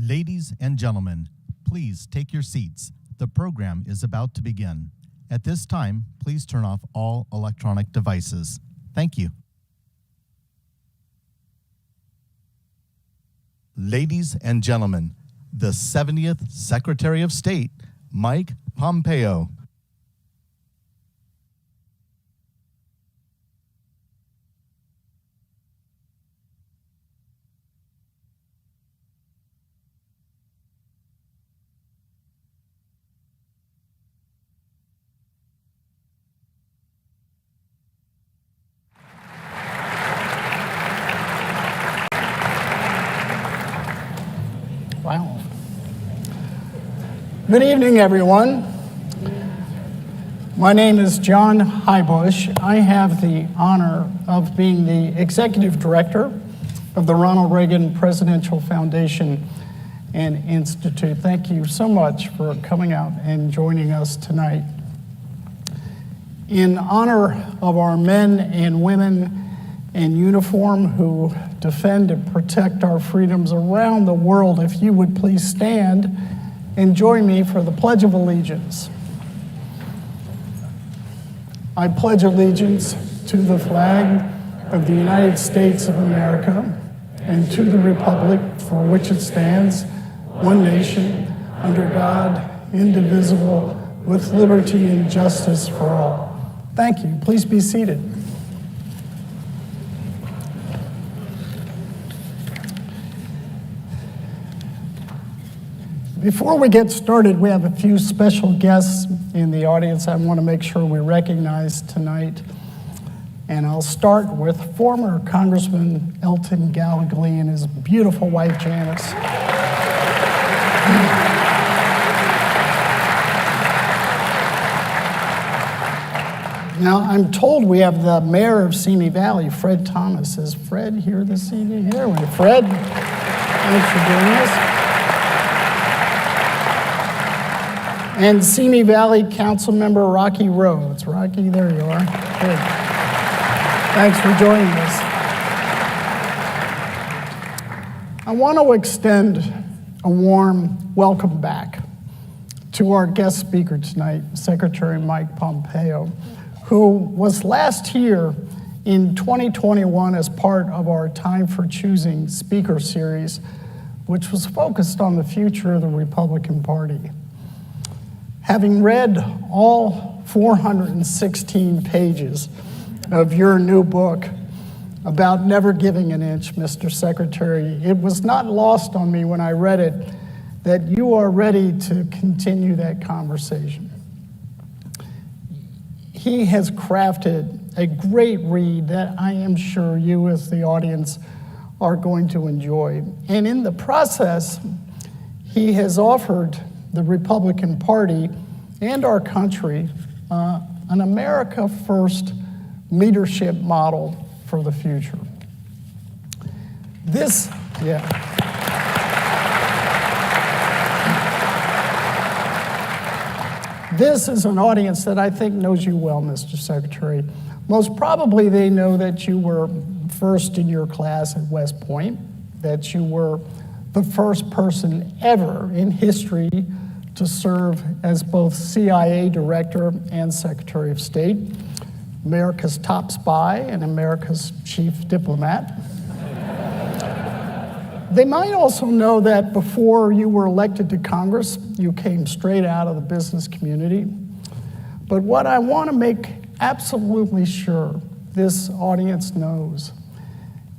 Ladies and gentlemen, please take your seats. The program is about to begin. At this time, please turn off all electronic devices. Thank you. Ladies and gentlemen, the 70th Secretary of State, Mike Pompeo. Wow. Good evening, everyone. My name is John Highbush. I have the honor of being the Executive Director of the Ronald Reagan Presidential Foundation and Institute. Thank you so much for coming out and joining us tonight. In honor of our men and women in uniform who defend and protect our freedoms around the world, if you would please stand and join me for the Pledge of Allegiance. I pledge allegiance to the flag of the United States of America and to the republic for which it stands, one nation, under God, indivisible, with liberty and justice for all. Thank you. Please be seated. Before we get started, we have a few special guests in the audience I want to make sure we recognize tonight. And I'll start with former Congressman Elton Gallegly and his beautiful wife, Janice. Now, I'm told we have the mayor of Simi Valley, Fred Thomas. Is Fred here this evening? Here we go. Fred, thanks for doing this. And Simi Valley Council Member Rocky Rhodes. Rocky, there you are. Good. Thanks for joining us. I want to extend a warm welcome back to our guest speaker tonight, Secretary Mike Pompeo, who was last here in 2021 as part of our Time for Choosing speaker series, which was focused on the future of the Republican Party. Having read all 416 pages of your new book about never giving an inch, Mr. Secretary, it was not lost on me when I read it that you are ready to continue that conversation. He has crafted a great read that I am sure you as the audience are going to enjoy. And in the process, he has offered the Republican Party and our country an America First leadership model for the future. This is an audience that I think knows you well, Mr. Secretary. Most probably they know that you were first in your class at West Point, that you were the first person ever in history to serve as both CIA Director and Secretary of State, America's top spy and America's chief diplomat. They might also know that before you were elected to Congress, you came straight out of the business community. But what I want to make absolutely sure this audience knows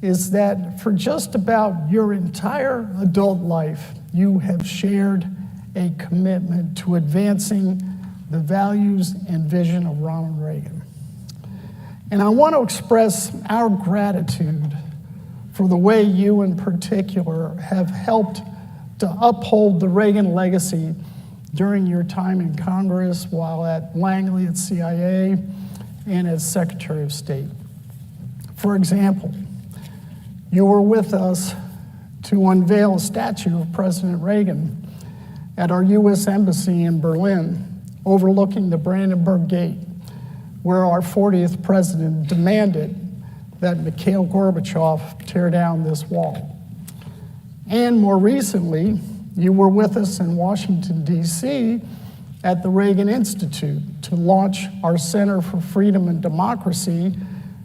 is that for just about your entire adult life, you have shared a commitment to advancing the values and vision of Ronald Reagan. And I want to express our gratitude for the way you in particular have helped to uphold the Reagan legacy during your time in Congress, while at Langley at CIA and as Secretary of State. For example, you were with us to unveil a statue of President Reagan at our U.S. Embassy in Berlin, overlooking the Brandenburg Gate, where our 40th president demanded that Mikhail Gorbachev tear down this wall. And more recently, You were with us in Washington, D.C. at the Reagan Institute to launch our Center for Freedom and Democracy,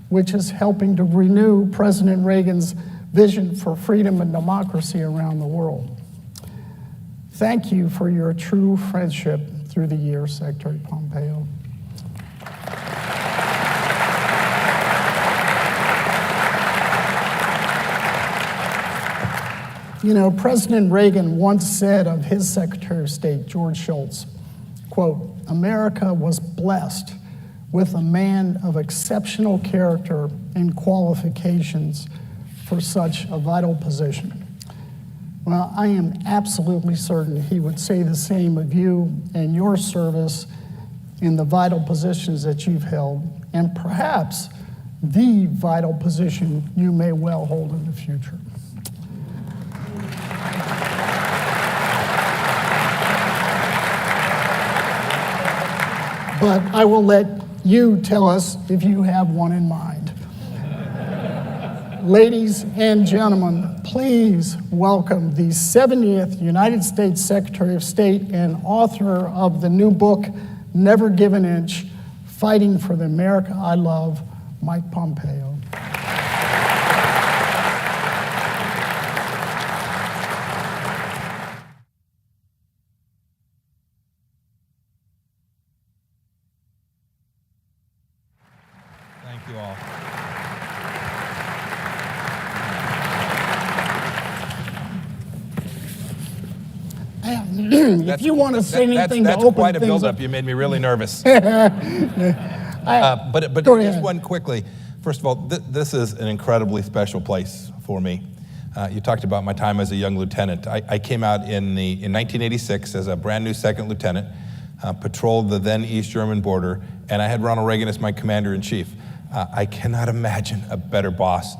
which is helping to renew President Reagan's vision for freedom and democracy around the world. Thank you for your true friendship through the years, Secretary Pompeo. You know, President Reagan once said of his Secretary of State, George Shultz, quote, "America was blessed with a man of exceptional character and qualifications for such a vital position." Well, I am absolutely certain he would say the same of you and your service in the vital positions that you've held, and perhaps the vital position you may well hold in the future. But I will let you tell us if you have one in mind. Ladies and gentlemen, please welcome the 70th United States Secretary of State and author of the new book, Never Give an Inch, Fighting for the America I Love, Mike Pompeo. Thank you all. If you want to say anything to open that's quite a things buildup. up. You made me really nervous. Go But just ahead. one quickly. First of all, this is an incredibly special place for me. You talked about my time as a young lieutenant. I came out in 1986 as a brand new second lieutenant, patrolled the then East German border, and I had Ronald Reagan as my commander-in-chief. I cannot imagine a better boss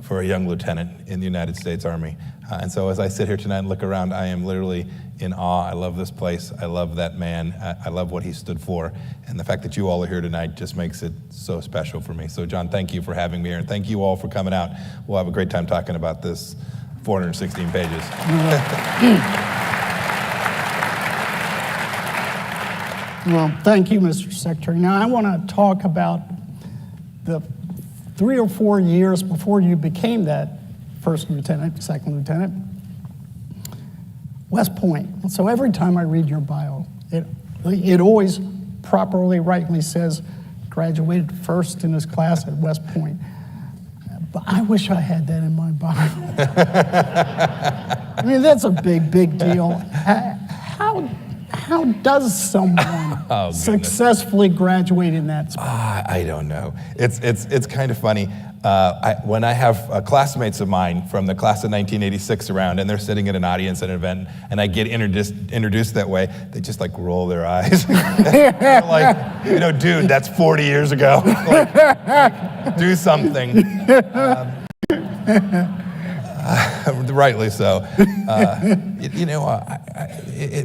for a young lieutenant in the United States Army. And so as I sit here tonight and look around, I am literally in awe. I love this place. I love that man. I love what he stood for. And the fact that you all are here tonight just makes it so special for me. So John, thank you for having me here, and thank you all for coming out. We'll have a great time talking about this 416 pages. Well, thank you, Mr. Secretary. Now, I want to talk about the 3 or 4 years before you became that first lieutenant, second lieutenant, West Point. So every time I read your bio, it always properly, rightly says graduated first in his class at West Point. But I wish I had that in my bio. I mean, that's a big, big deal. How does someone successfully graduate in that spot? I don't know. It's kind of funny. When I have classmates of mine from the class of 1986 around, and they're sitting at an audience at an event, and I get introduced that way, they just like roll their eyes. Like, dude, that's 40 years ago. Like, do something. Rightly so.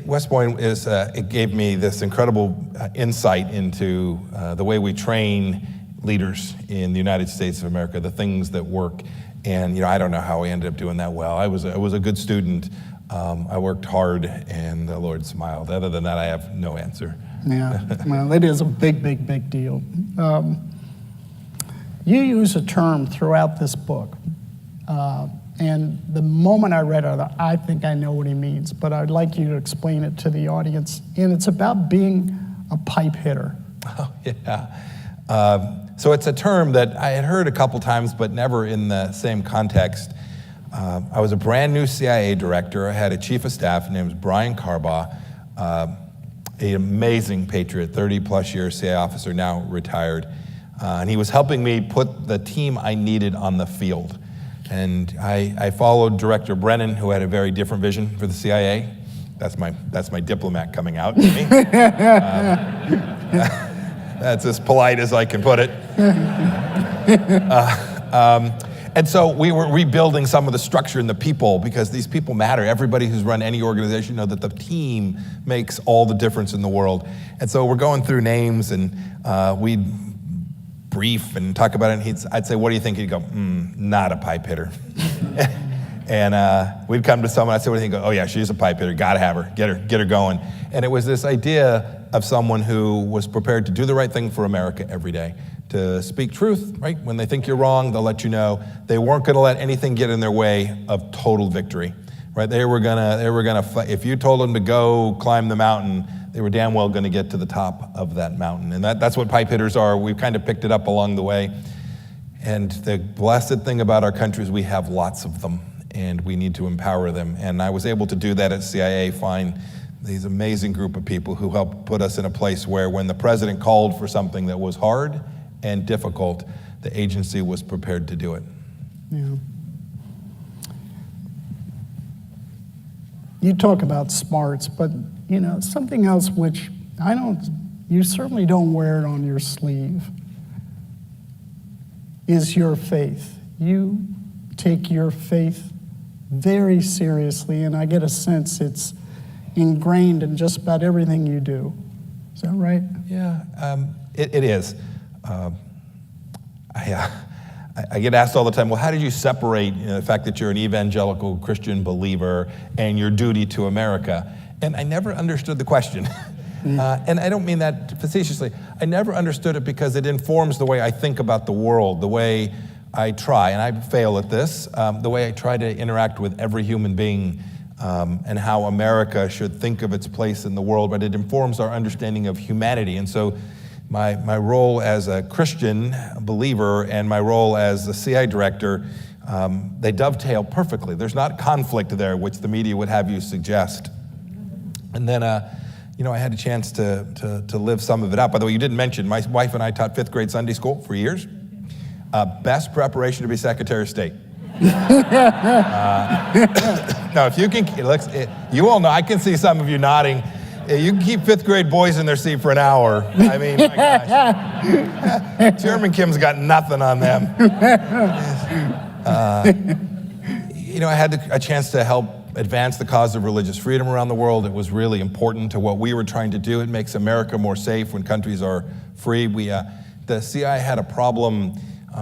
West Point it gave me this incredible insight into the way we train leaders in the United States of America, the things that work. And I don't know how we ended up doing that well. I was a good student. I worked hard, and the Lord smiled. Other than that, I have no answer. Yeah, well, it is a big, big, big deal. You use a term throughout this book, and the moment I read it, I think I know what he means, but I'd like you to explain it to the audience. And it's about being a pipe hitter. Oh, yeah. So it's a term that I had heard a couple times, but never in the same context. I was a brand new CIA director. I had a chief of staff named Brian Carbaugh, an amazing patriot, 30-plus year CIA officer, now retired. And he was helping me put the team I needed on the field. And I followed Director Brennan, who had a very different vision for the CIA. That's my diplomat coming out to me. That's as polite as I can put it. And so we were rebuilding some of the structure and the people, because these people matter. Everybody who's run any organization knows that the team makes all the difference in the world. And so we're going through names, and we'd brief and talk about it, and I'd say, what do you think? He'd go, not a pipe hitter. And we'd come to someone, I'd say, what do you think? Oh yeah, she's a pipe hitter, gotta have her, get her going. And it was this idea of someone who was prepared to do the right thing for America every day, to speak truth, right? When they think you're wrong, they'll let you know. They weren't gonna let anything get in their way of total victory, right? They were gonna fight. If you told them to go climb the mountain, they were damn well gonna get to the top of that mountain. And that's what pipe hitters are. We've kind of picked it up along the way. And the blessed thing about our country is we have lots of them, and we need to empower them. And I was able to do that at CIA, find these amazing group of people who helped put us in a place where when the president called for something that was hard and difficult, the agency was prepared to do it. Yeah. You talk about smarts, but something else which you certainly don't wear it on your sleeve is your faith. You take your faith very seriously, and I get a sense it's ingrained in just about everything you do. Is that right? Yeah, it is. I get asked all the time, well, how did you separate the fact that you're an evangelical Christian believer and your duty to America? And I never understood the question. And I don't mean that facetiously. I never understood it because it informs the way I think about the world, the way I try, and I fail at this, the way I try to interact with every human being, and how America should think of its place in the world, but it informs our understanding of humanity. And so my role as a Christian believer and my role as a CI director, they dovetail perfectly. There's not conflict there, which the media would have you suggest. And then, I had a chance to live some of it out. By the way, you didn't mention, my wife and I taught 5th grade Sunday school for years. Best preparation to be Secretary of State. Now, if you can, you all know, I can see some of you nodding. You can keep 5th grade boys in their seat for an hour. I mean, my gosh. Chairman Kim's got nothing on them. I had a chance to help advance the cause of religious freedom around the world. It was really important to what we were trying to do. It makes America more safe when countries are free. The CIA had a problem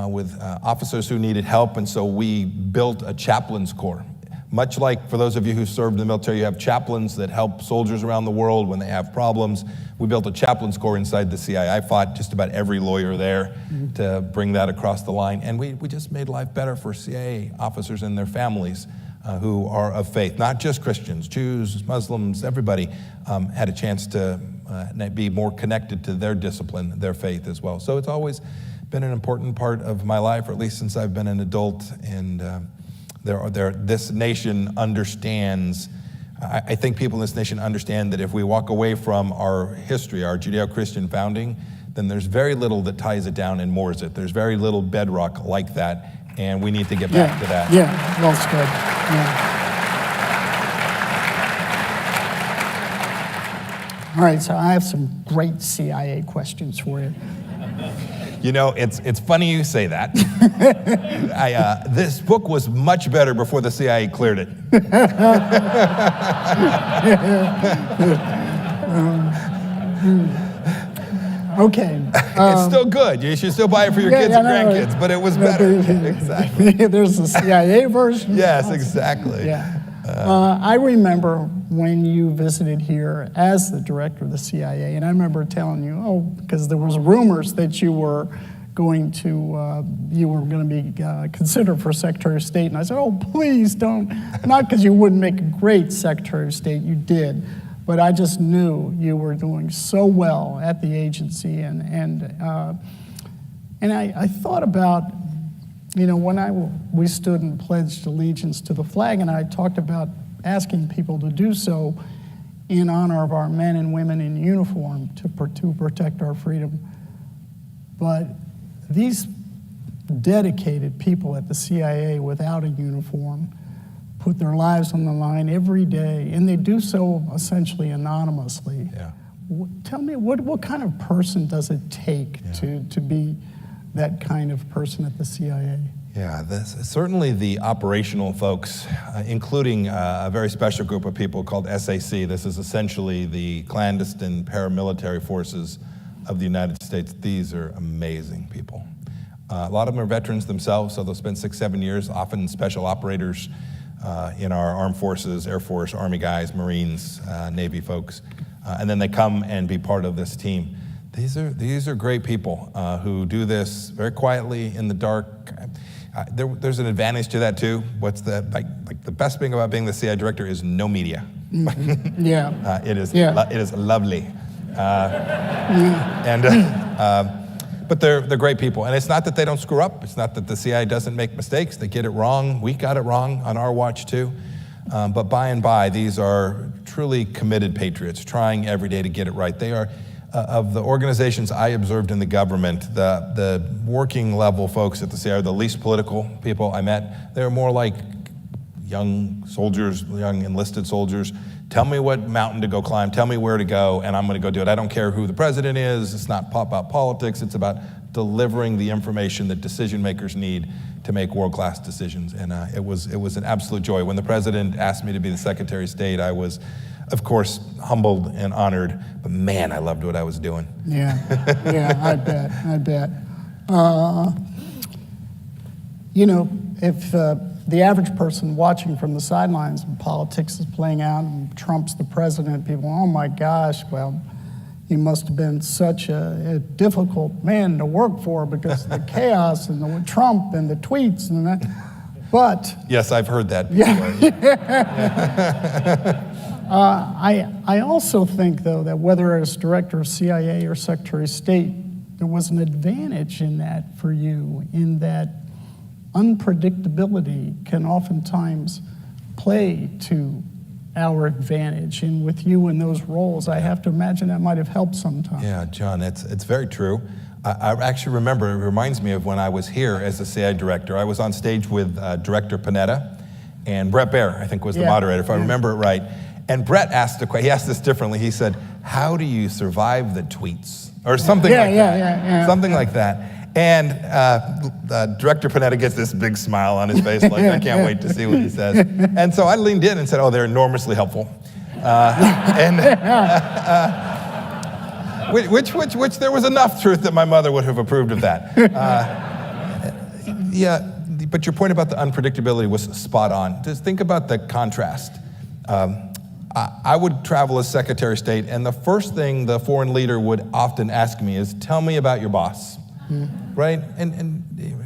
with officers who needed help, and so we built a chaplains corps. Much like, for those of you who served in the military, you have chaplains that help soldiers around the world when they have problems. We built a chaplains corps inside the CIA. I fought just about every lawyer there to bring that across the line. And we just made life better for CIA officers and their families who are of faith. Not just Christians, Jews, Muslims, everybody had a chance to be more connected to their discipline, their faith as well. So it's always been an important part of my life, or at least since I've been an adult. And this nation understands, I think people in this nation understand that if we walk away from our history, our Judeo-Christian founding, then there's very little that ties it down and moors it. There's very little bedrock like that, and we need to get back to that. Yeah, well said. Yeah. All right, so I have some great CIA questions for you. It's funny you say that. This book was much better before the CIA cleared it. Okay. It's still good. You should still buy it for your kids and grandkids, but it was better. Exactly. There's the CIA version. Yes, exactly. Yeah. I remember when you visited here as the director of the CIA, and I remember telling you, because there was rumors that you were going to be considered for Secretary of State, and I said, please don't. Not because you wouldn't make a great Secretary of State, you did, but I just knew you were doing so well at the agency, and I thought about, when we stood and pledged allegiance to the flag, and I talked about asking people to do so in honor of our men and women in uniform to protect our freedom. But these dedicated people at the CIA without a uniform put their lives on the line every day, and they do so essentially anonymously. Yeah. Tell me, what kind of person does it take to be that kind of person at the CIA? Yeah, certainly the operational folks, including a very special group of people called SAC. This is essentially the clandestine paramilitary forces of the United States. These are amazing people. A lot of them are veterans themselves, so they'll spend 6-7 years, often special operators in our armed forces, Air Force, Army guys, Marines, Navy folks, and then they come and be part of this team. These are great people who do this very quietly in the dark. There's an advantage to that too. What's the the best thing about being the CI director is no media. Yeah. It is lovely. But they're great people, and it's not that they don't screw up. It's not that the CI doesn't make mistakes. They get it wrong. We got it wrong on our watch too. But by and by, these are truly committed patriots, trying every day to get it right. They are, of the organizations I observed in the government, the working level folks at the CI are the least political people I met. They're more like young soldiers, young enlisted soldiers. Tell me what mountain to go climb, tell me where to go, and I'm going to go do it. I don't care who the president is. It's not about politics. It's about delivering the information that decision makers need to make world-class decisions. And it was an absolute joy. When the president asked me to be the Secretary of State, I was, of course, humbled and honored, but man, I loved what I was doing. Yeah, I bet. If the average person watching from the sidelines and politics is playing out and Trump's the president, people, oh my gosh, well, he must have been such a difficult man to work for because of the chaos and the Trump and the tweets and that. But yes, I've heard that before. I also think, though, that whether as director of CIA or Secretary of State, there was an advantage in that for you, in that unpredictability can oftentimes play to our advantage. And with you in those roles, I have to imagine that might have helped sometimes. Yeah, John, it's very true. I actually remember, it reminds me of when I was here as the CI director. I was on stage with Director Panetta, and Brett Baer, I think, was the moderator, if I remember it right. And Brett asked he asked this differently. He said, "How do you survive the tweets?" Or something like that. Something like that. And Director Panetta gets this big smile on his face, like, I can't wait to see what he says. And so I leaned in and said, oh, they're enormously helpful. Which there was enough truth that my mother would have approved of that. But your point about the unpredictability was spot on. Just think about the contrast. I would travel as Secretary of State, and the first thing the foreign leader would often ask me is, tell me about your boss. Right? And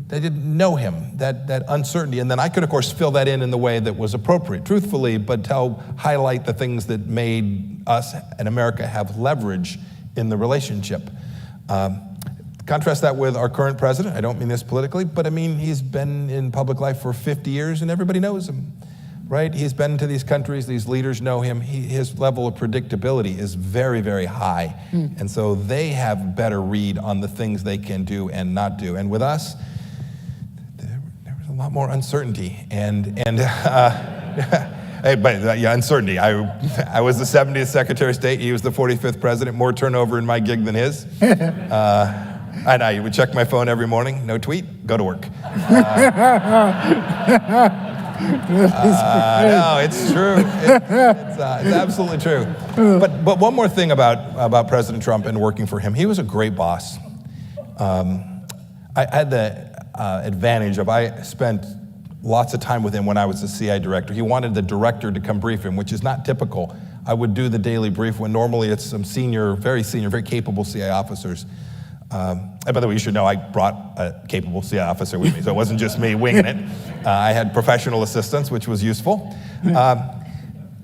they didn't know him, that uncertainty. And then I could, of course, fill that in the way that was appropriate, truthfully, but highlight the things that made us and America have leverage in the relationship. Contrast that with our current president. I don't mean this politically, but I mean he's been in public life for 50 years and everybody knows him. Right? He's been to these countries, these leaders know him. His level of predictability is very, very high. And so they have a better read on the things they can do and not do. And with us, there was a lot more uncertainty. Uncertainty. I was the 70th Secretary of State. He was the 45th president. More turnover in my gig than his. And I would check my phone every morning. No tweet, go to work. No, it's true. It's absolutely true. But one more thing about President Trump and working for him. He was a great boss. I had the advantage of I spent lots of time with him when I was the CI director. He wanted the director to come brief him, which is not typical. I would do the daily brief when normally it's some very capable CI officers. And by the way, you should know I brought a capable CI officer with me, so it wasn't just me winging it. I had professional assistants, which was useful. But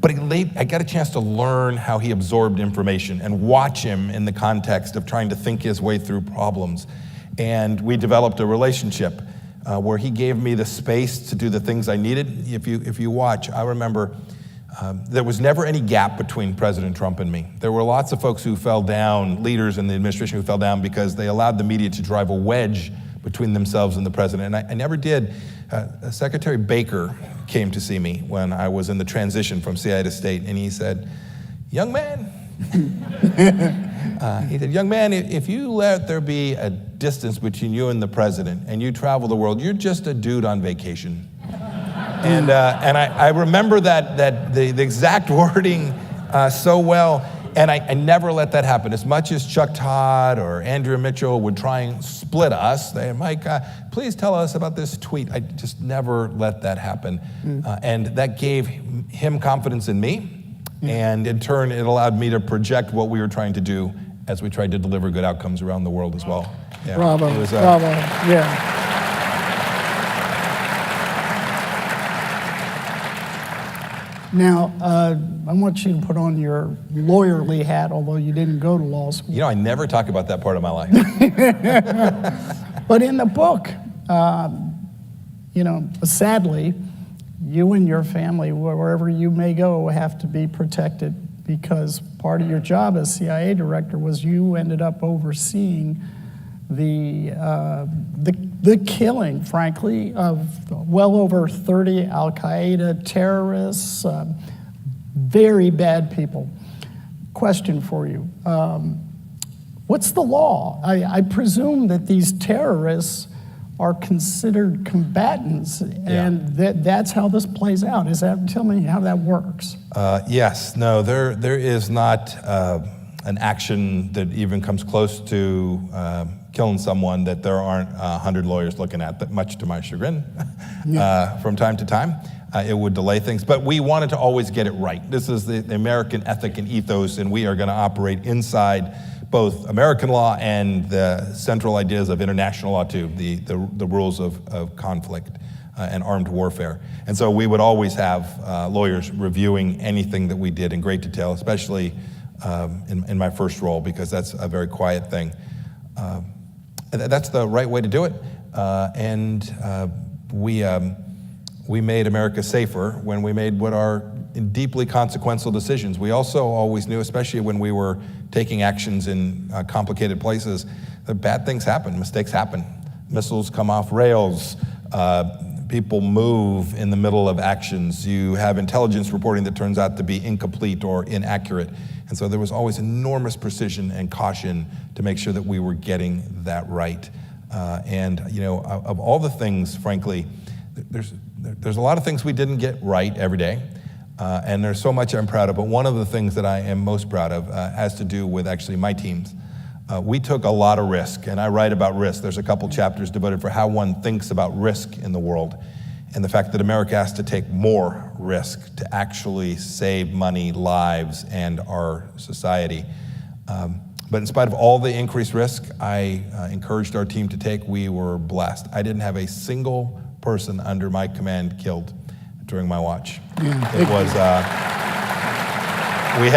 I got a chance to learn how he absorbed information and watch him in the context of trying to think his way through problems. And we developed a relationship where he gave me the space to do the things I needed. If you watch, I remember there was never any gap between President Trump and me. There were lots of folks who fell down, leaders in the administration who fell down because they allowed the media to drive a wedge between themselves and the president. And I never did. Secretary Baker came to see me when I was in the transition from CI to state, and he said, young man, if you let there be a distance between you and the president and you travel the world, you're just a dude on vacation. And I remember the exact wording so well. And I never let that happen. As much as Chuck Todd or Andrea Mitchell would try and split us, they, Mike, please tell us about this tweet. I just never let that happen. And that gave him confidence in me. And in turn, it allowed me to project what we were trying to do as we tried to deliver good outcomes around the world as well. Yeah, Bravo, it was, bravo, yeah. Now, I want you to put on your lawyerly hat, although you didn't go to law school. You know, I never talk about that part of my life. But in the book, you know, sadly, you and your family, wherever you may go, have to be protected because part of your job as CIA director was you ended up overseeing the killing, frankly, of well over 30 Al-Qaeda terrorists, very bad people. Question for you. What's the law? I presume that these terrorists are considered combatants, and that's how this plays out. Tell me how that works. Yes, no, there is not an action that even comes close to killing someone that there aren't 100 lawyers looking at, but much to my chagrin, from time to time. It would delay things, but we wanted to always get it right. This is the American ethic and ethos, and we are going to operate inside both American law and the central ideas of international law too, the rules of conflict and armed warfare. And so we would always have lawyers reviewing anything that we did in great detail, especially in my first role, because that's a very quiet thing. That's the right way to do it. We made America safer when we made what are deeply consequential decisions. We also always knew, especially when we were taking actions in complicated places, that bad things happen, mistakes happen. Missiles come off rails, people move in the middle of actions. You have intelligence reporting that turns out to be incomplete or inaccurate. And so there was always enormous precision and caution to make sure that we were getting that right. And you know, of all the things, frankly, there's a lot of things we didn't get right every day. And there's so much I'm proud of, but one of the things that I am most proud of has to do with actually my teams. We took a lot of risk, and I write about risk. There's a couple chapters devoted for how one thinks about risk in the world, and the fact that America has to take more risk to actually save money, lives, and our society. But in spite of all the increased risk I encouraged our team to take, we were blessed. I didn't have a single person under my command killed during my watch. Yeah. It was, we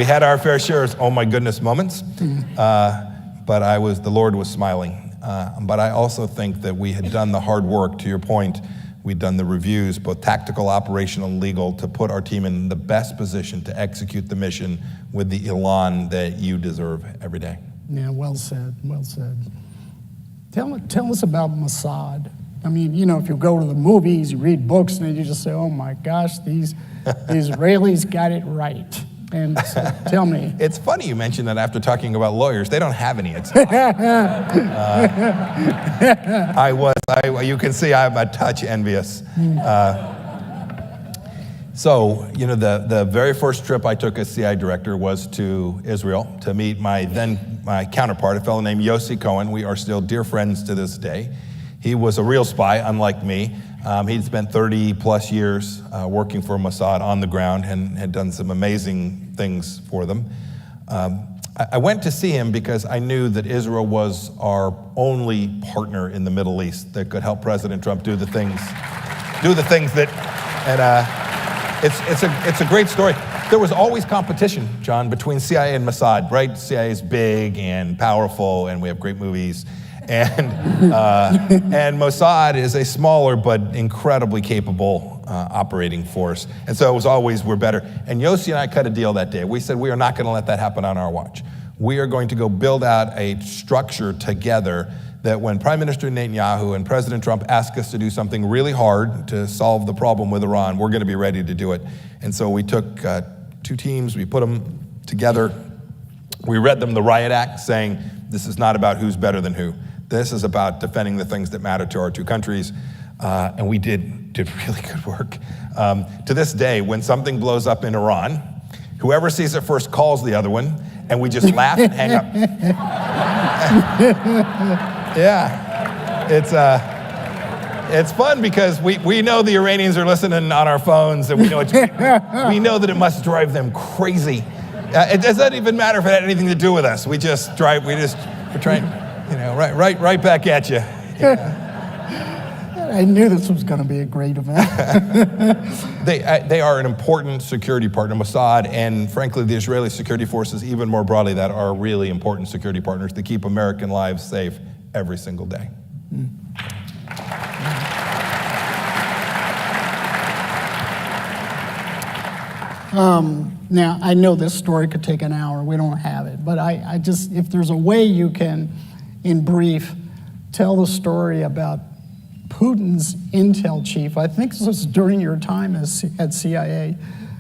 had our fair share of, oh my goodness moments, but the Lord was smiling. But I also think that we had done the hard work, to your point. We'd done the reviews, both tactical, operational, and legal, to put our team in the best position to execute the mission with the elan that you deserve every day. Yeah, well said, well said. Tell us about Mossad. I mean, you know, if you go to the movies, you read books, and you just say, oh my gosh, the Israelis got it right. And so, tell me. It's funny you mentioned that after talking about lawyers. They don't have any. It's you can see I'm a touch envious. So, you know, the very first trip I took as CIA director was to Israel to meet my counterpart, a fellow named Yossi Cohen. We are still dear friends to this day. He was a real spy, unlike me. He'd spent 30 plus years working for Mossad on the ground and had done some amazing things for them. I went to see him because I knew that Israel was our only partner in the Middle East that could help President Trump do the things that, and it's a great story. There was always competition, John, between CIA and Mossad, right? CIA is big and powerful, and we have great movies. And Mossad is a smaller but incredibly capable operating force. And so it was always, we're better. And Yossi and I cut a deal that day. We said, we are not going to let that happen on our watch. We are going to go build out a structure together that when Prime Minister Netanyahu and President Trump ask us to do something really hard to solve the problem with Iran, we're going to be ready to do it. And so we took two teams, we put them together. We read them the Riot Act, saying, this is not about who's better than who. This is about defending the things that matter to our two countries. and we did really good work. To this day, when something blows up in Iran, whoever sees it first calls the other one, and we just laugh and hang up. Yeah, it's fun because we know the Iranians are listening on our phones, and we know that it must drive them crazy. It doesn't even matter if it had anything to do with us. We're trying, right back at you. Yeah. I knew this was going to be a great event. They are an important security partner, Mossad, and frankly, the Israeli security forces, even more broadly, that are really important security partners to keep American lives safe every single day. Now, I know this story could take an hour. We don't have it. But I just, if there's a way you can, in brief, tell the story about Putin's intel chief. I think this was during your time at CIA,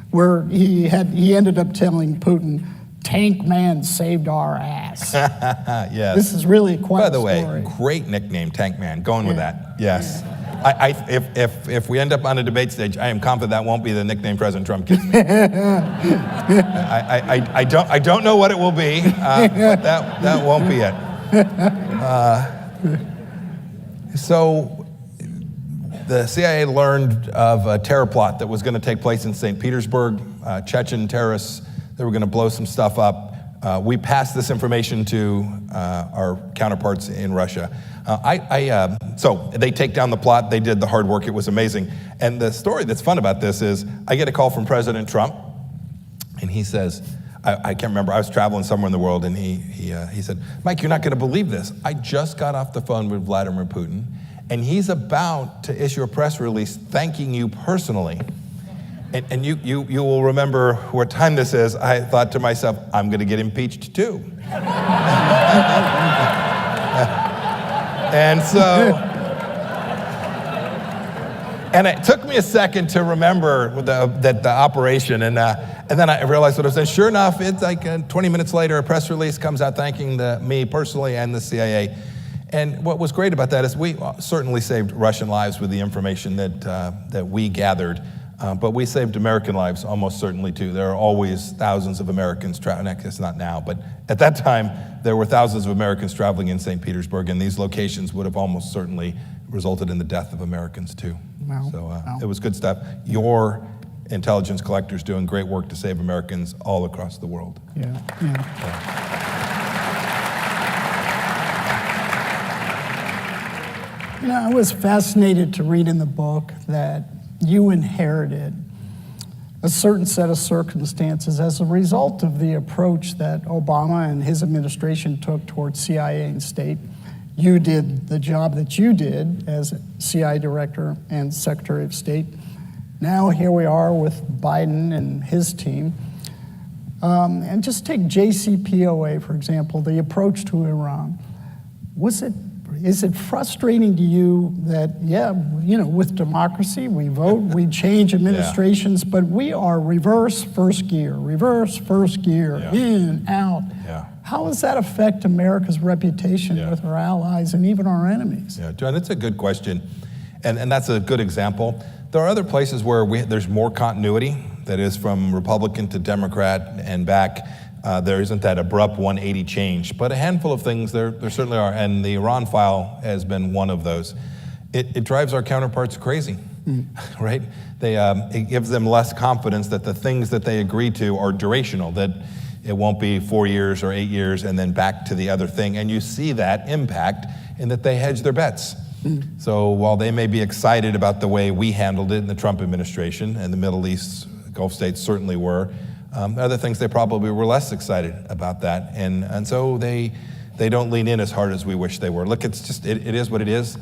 where he ended up telling Putin, "Tank Man saved our ass." Yes. This is really quite a story. By the way, great nickname, Tank Man. Going with that. Yes. If we end up on a debate stage, I am confident that won't be the nickname President Trump gives me. I don't know what it will be, but that won't be it. So the CIA learned of a terror plot that was going to take place in St. Petersburg. Chechen terrorists, they were going to blow some stuff up. We passed this information to our counterparts in Russia. So they take down the plot. They did the hard work. It was amazing. And the story that's fun about this is I get a call from President Trump, and he says, I can't remember, I was traveling somewhere in the world, and he said, "Mike, you're not going to believe this. I just got off the phone with Vladimir Putin, and he's about to issue a press release thanking you personally." And you will remember what time this is. I thought to myself, I'm going to get impeached too. And it took me a second to remember the operation, and then I realized what I was saying. Sure enough, it's like 20 minutes later, a press release comes out thanking me personally and the CIA. And what was great about that is we certainly saved Russian lives with the information that we gathered. But we saved American lives almost certainly too. There are always thousands of Americans traveling. I guess not now, but at that time, there were thousands of Americans traveling in St. Petersburg, and these locations would have almost certainly resulted in the death of Americans too. Wow. So It was good stuff. Your intelligence collectors doing great work to save Americans all across the world. Yeah. I was fascinated to read in the book that you inherited a certain set of circumstances as a result of the approach that Obama and his administration took towards CIA and state. You did the job that you did as CIA director and Secretary of State. Now here we are with Biden and his team. And just take JCPOA, for example, the approach to Iran. Is it frustrating to you that, with democracy, we vote, we change administrations, but we are reverse first gear, in, out. Yeah. How does that affect America's reputation with our allies and even our enemies? Yeah, John, it's a good question, and that's a good example. There are other places where there's more continuity, that is from Republican to Democrat and back. There isn't that abrupt 180 change, but a handful of things there certainly are, and the Iran file has been one of those. It drives our counterparts crazy, right? It gives them less confidence that the things that they agree to are durational, that it won't be 4 years or 8 years and then back to the other thing, and you see that impact in that they hedge their bets. So while they may be excited about the way we handled it in the Trump administration, and the Middle East, Gulf states certainly were, other things they probably were less excited about that, and so they don't lean in as hard as we wish they were. Look, it is what it is.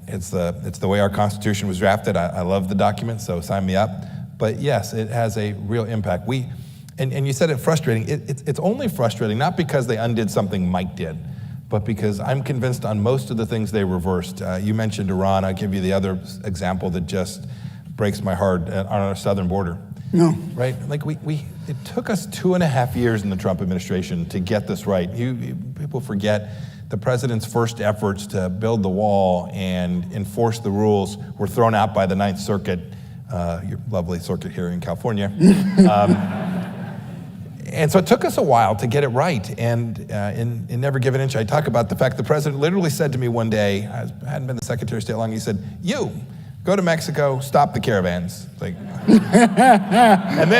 It's the way our Constitution was drafted. I love the document, so sign me up. But yes, it has a real impact. And you said it frustrating. It's only frustrating not because they undid something Mike did, but because I'm convinced on most of the things they reversed. You mentioned Iran. I'll give you the other example that just breaks my heart on our southern border. No. Right? Like it took us 2.5 years in the Trump administration to get this right. People forget the president's first efforts to build the wall and enforce the rules were thrown out by the Ninth Circuit, your lovely circuit here in California. And so it took us a while to get it right. And in Never Give an Inch, I talk about the fact the president literally said to me one day, I hadn't been the Secretary of State long, he said, "You, go to Mexico, stop the caravans." Like, and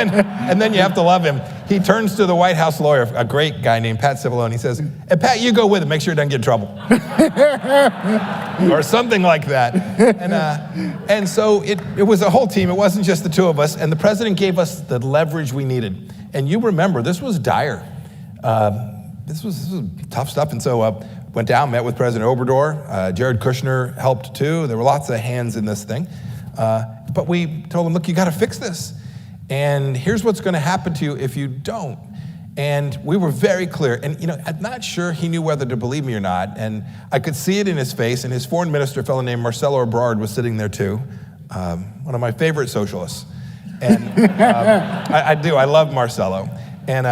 then you have to love him. He turns to the White House lawyer, a great guy named Pat Cipollone. He says, "Hey, Pat, you go with him. Make sure he doesn't get in trouble." Or something like that. And so it was a whole team. It wasn't just the two of us. And the president gave us the leverage we needed. And you remember, this was dire. This was tough stuff. And so went down, met with President Obrador. Jared Kushner helped too. There were lots of hands in this thing. But we told him, look, you got to fix this. And here's what's going to happen to you if you don't. And we were very clear. And, I'm not sure he knew whether to believe me or not. And I could see it in his face. And his foreign minister, a fellow named Marcelo Ebrard, was sitting there too. One of my favorite socialists. And I love Marcelo. And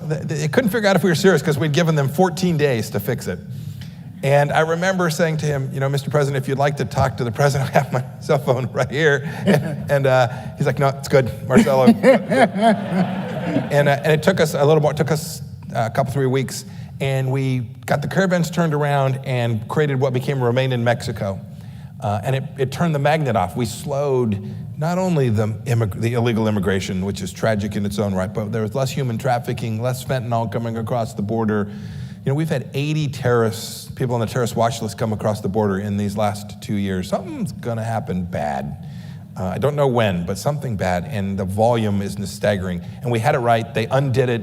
they couldn't figure out if we were serious because we'd given them 14 days to fix it. And I remember saying to him, Mr. President, if you'd like to talk to the president, I have my cell phone right here. And he's like, no, it's good, Marcelo. And it took us a little more, it took us a couple, 3 weeks, and we got the caravans turned around and created what became Remain in Mexico. And it turned the magnet off. We slowed not only the illegal immigration, which is tragic in its own right, but there was less human trafficking, less fentanyl coming across the border. We've had 80 terrorists, people on the terrorist watch list come across the border in these last 2 years. Something's going to happen bad. I don't know when, but something bad, and the volume is staggering. And we had it right. They undid it,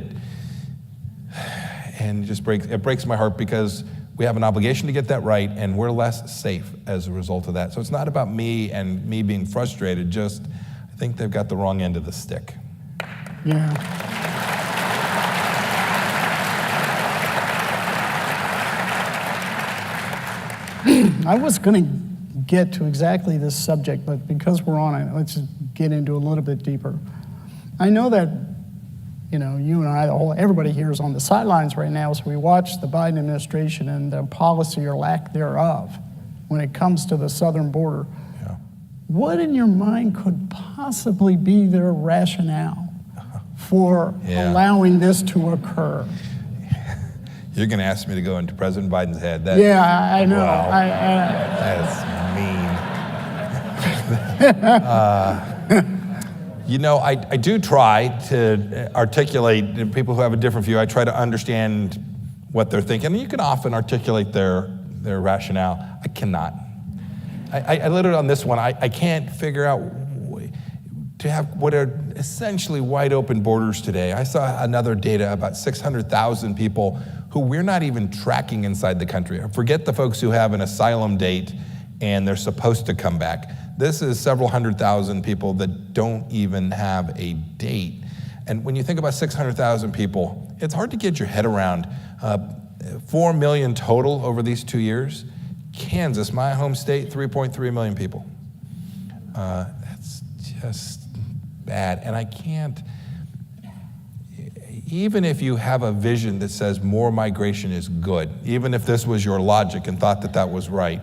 and it breaks my heart because we have an obligation to get that right, and we're less safe as a result of that. So it's not about me and me being frustrated, just I think they've got the wrong end of the stick. Yeah. I was going to get to exactly this subject, but because we're on it, let's just get into a little bit deeper. I know that, you and I, everybody here is on the sidelines right now, so we watch the Biden administration and the policy or lack thereof when it comes to the southern border. Yeah. What in your mind could possibly be their rationale for allowing this to occur? You're going to ask me to go into President Biden's head. Yeah, I know. Wow. That's mean. I do try to articulate, people who have a different view, I try to understand what they're thinking. And you can often articulate their rationale. I cannot. I literally, on this one, I can't figure out to have what are essentially wide open borders today. I saw another data about 600,000 people who we're not even tracking inside the country. Forget the folks who have an asylum date and they're supposed to come back. This is several 100,000 people that don't even have a date. And when you think about 600,000 people, it's hard to get your head around. 4 million total over these 2 years. Kansas, my home state, 3.3 million people. That's just bad. And I can't, even if you have a vision that says more migration is good, even if this was your logic and thought that that was right,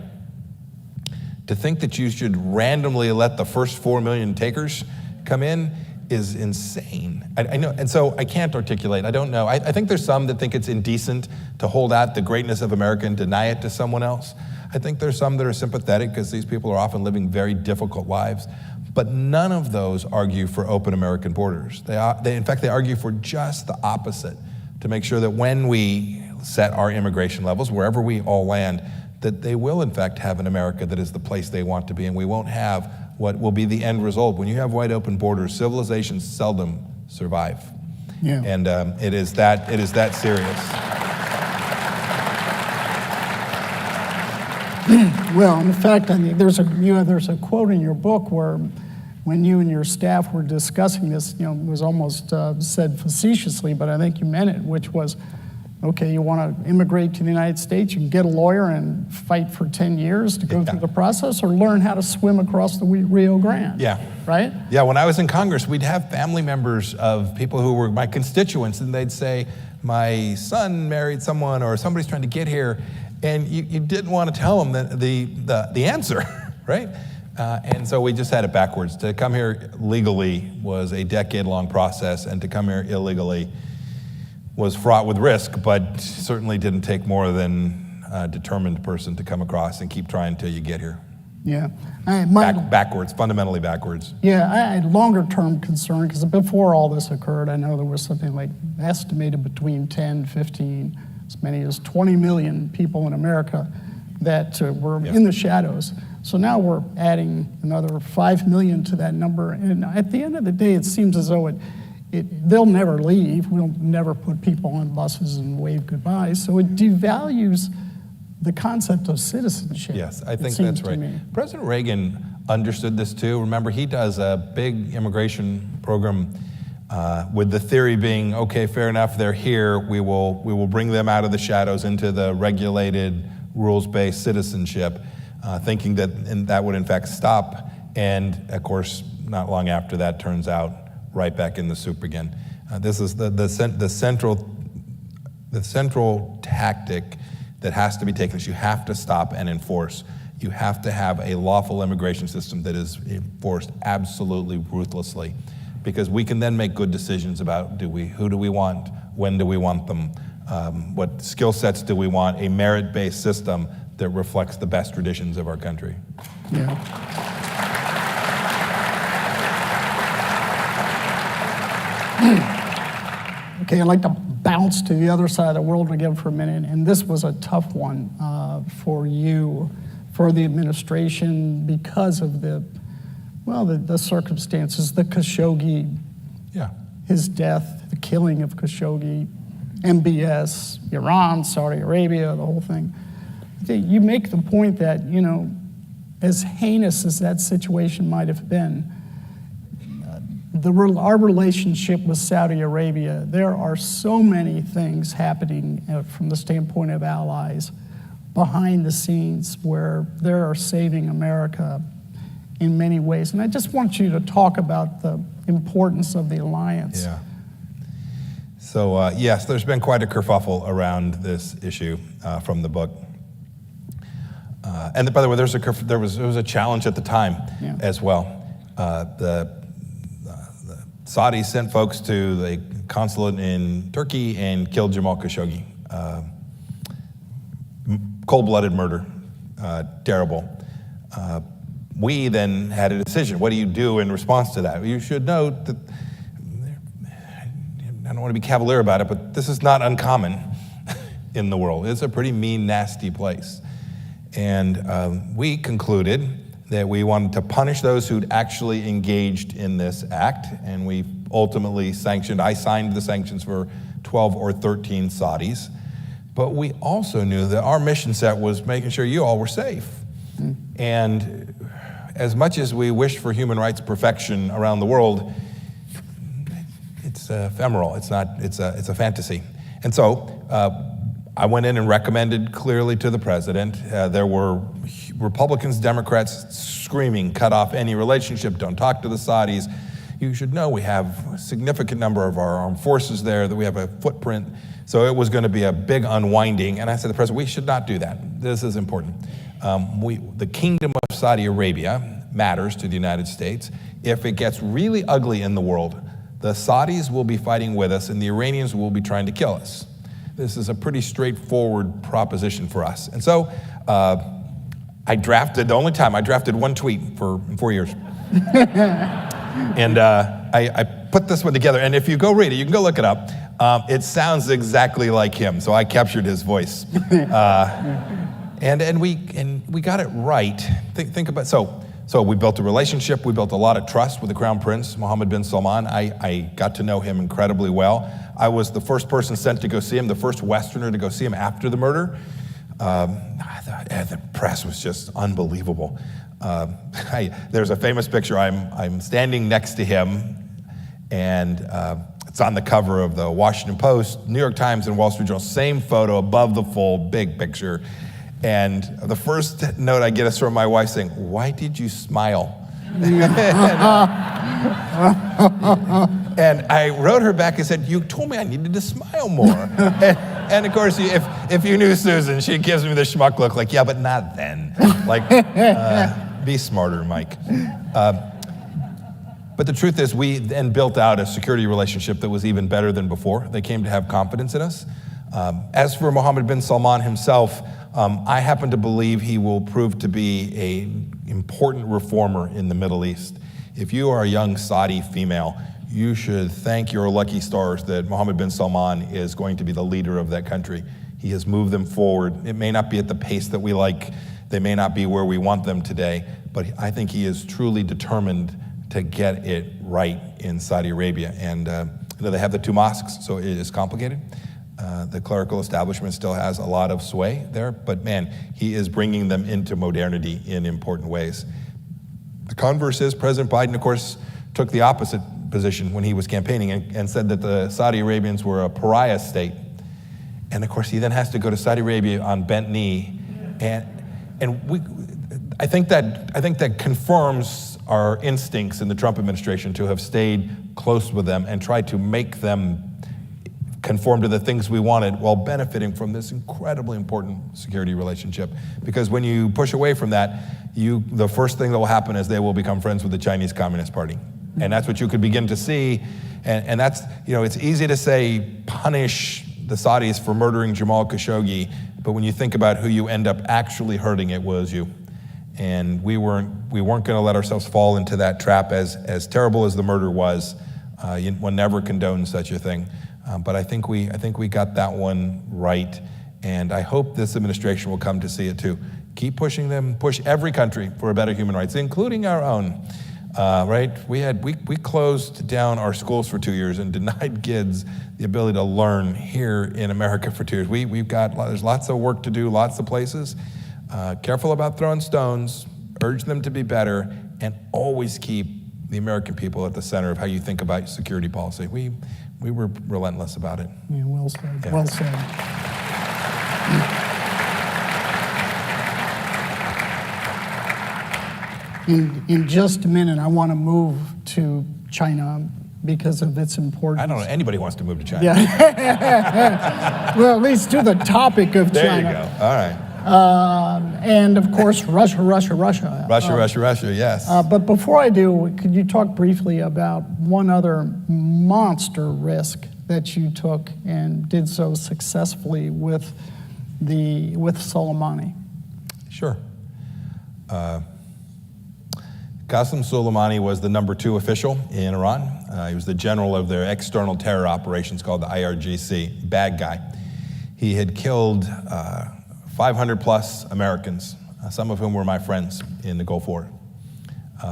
to think that you should randomly let the first 4 million takers come in is insane. I know, and so I can't articulate. I don't know. I think there's some that think it's indecent to hold out the greatness of America and deny it to someone else. I think there's some that are sympathetic because these people are often living very difficult lives. But none of those argue for open American borders. In fact, they argue for just the opposite, to make sure that when we set our immigration levels, wherever we all land, that they will in fact have an America that is the place they want to be, and we won't have what will be the end result. When you have wide open borders, civilizations seldom survive. Yeah. And it is that serious. Well, in fact, I think there's a quote in your book where, when you and your staff were discussing this, it was almost said facetiously, but I think you meant it, which was, Okay, you want to immigrate to the United States, you can get a lawyer and fight for 10 years to go through the process, or learn how to swim across the Rio Grande. Yeah. Right? Yeah, when I was in Congress, we'd have family members of people who were my constituents, and they'd say, my son married someone, or somebody's trying to get here, and you didn't want to tell them the answer, right? And so we just had it backwards. To come here legally was a decade-long process, and to come here illegally was fraught with risk, but certainly didn't take more than a determined person to come across and keep trying until you get here. Yeah. Backwards, fundamentally backwards. Yeah, I had longer-term concern, because before all this occurred, I know there was something like estimated between 10, 15, as many as 20 million people in America that were in the shadows. So now we're adding another 5 million to that number, and at the end of the day, it seems as though they'll never leave. We'll never put people on buses and wave goodbye. So it devalues the concept of citizenship. Yes, I think that's right. President Reagan understood this too. Remember, he does a big immigration program with the theory being, okay, fair enough, they're here. We will bring them out of the shadows into the regulated, rules-based citizenship, thinking that would in fact stop. And of course, not long after that, turns out right back in the soup again. This is the central tactic that has to be taken. Is you have to stop and enforce. You have to have a lawful immigration system that is enforced absolutely ruthlessly, because we can then make good decisions about who do we want, when do we want them, what skill sets do we want, a merit-based system that reflects the best traditions of our country. Yeah. Okay, I'd like to bounce to the other side of the world again for a minute, and this was a tough one for you, for the administration, because of the circumstances, the Khashoggi, his death, the killing of Khashoggi, MBS, Iran, Saudi Arabia, the whole thing. You make the point that, as heinous as that situation might have been, our relationship with Saudi Arabia, there are so many things happening from the standpoint of allies behind the scenes where they are saving America in many ways. And I just want you to talk about the importance of the alliance. Yeah. So yes, there's been quite a kerfuffle around this issue from the book. And by the way, there was a challenge at the time as well. The Saudis sent folks to the consulate in Turkey and killed Jamal Khashoggi. Cold-blooded murder, terrible. We then had a decision. What do you do in response to that? You should note that, I don't want to be cavalier about it, but this is not uncommon in the world. It's a pretty mean, nasty place. And we concluded that we wanted to punish those who'd actually engaged in this act, and we ultimately I signed the sanctions for 12 or 13 Saudis, but we also knew that our mission set was making sure you all were safe. And as much as we wish for human rights perfection around the world, it's ephemeral, it's a fantasy. And so I went in and recommended clearly to the president. There were Republicans, Democrats screaming, cut off any relationship, don't talk to the Saudis. You should know we have a significant number of our armed forces there, that we have a footprint. So it was going to be a big unwinding. And I said to the president, we should not do that. This is important. The Kingdom of Saudi Arabia matters to the United States. If it gets really ugly in the world, the Saudis will be fighting with us and the Iranians will be trying to kill us. This is a pretty straightforward proposition for us. And so the only time I drafted one tweet in 4 years. And I put this one together, and if you go read it, you can go look it up. It sounds exactly like him, so I captured his voice. And we got it right. Think about so we built a relationship. We built a lot of trust with the Crown Prince, Mohammed bin Salman. I got to know him incredibly well. I was the first person sent to go see him, the first Westerner to go see him after the murder. The press was just unbelievable. There's a famous picture. I'm standing next to him, and It's on the cover of the Washington Post, New York Times, and Wall Street Journal. Same photo above the fold, big picture. And the first note I get is from my wife saying, "Why did you smile?" And I wrote her back and said, "You told me I needed to smile more." And of course, if you knew Susan, she gives me the schmuck look like, "Yeah, but not then." Like, be smarter, Mike. But the truth is, we then built out a security relationship that was even better than before. They came to have confidence in us. As for Mohammed bin Salman himself, I happen to believe he will prove to be an important reformer in the Middle East. If you are a young Saudi female, you should thank your lucky stars that Mohammed bin Salman is going to be the leader of that country. He has moved them forward. It may not be at the pace that we like. They may not be where we want them today, but I think he is truly determined to get it right in Saudi Arabia. And they have the two mosques, so it is complicated. The clerical establishment still has a lot of sway there, but man, he is bringing them into modernity in important ways. The converse is President Biden, of course, took the opposite position when he was campaigning and said that the Saudi Arabians were a pariah state. And of course, he then has to go to Saudi Arabia on bent knee. And I think that confirms our instincts in the Trump administration to have stayed close with them and tried to make them conform to the things we wanted while benefiting from this incredibly important security relationship. Because when you push away from that, the first thing that will happen is they will become friends with the Chinese Communist Party. And that's what you could begin to see. And that's, it's easy to say punish the Saudis for murdering Jamal Khashoggi, but when you think about who you end up actually hurting, it was you. And we weren't going to let ourselves fall into that trap. As terrible as the murder was, one never condones such a thing. But I think we got that one right, and I hope this administration will come to see it too. Keep pushing them, push every country for a better human rights, including our own. Right? We closed down our schools for 2 years and denied kids the ability to learn here in America for 2 years. There's lots of work to do, lots of places. Careful about throwing stones, urge them to be better, and always keep the American people at the center of how you think about security policy. We were relentless about it. Yeah, well said. Yeah. Well said. In just a minute, I want to move to China because of its importance. I don't know anybody wants to move to China. Yeah. Well, at least to the topic of There China. you go. All right. And of course, Russia. Russia, yes. But before I do, could you talk briefly about one other monster risk that you took and did so successfully with Soleimani? Sure. Qasem Soleimani was the number 2 official in Iran. He was the general of their external terror operations called the IRGC, bad guy. He had killed 500 plus Americans, some of whom were my friends in the Gulf War,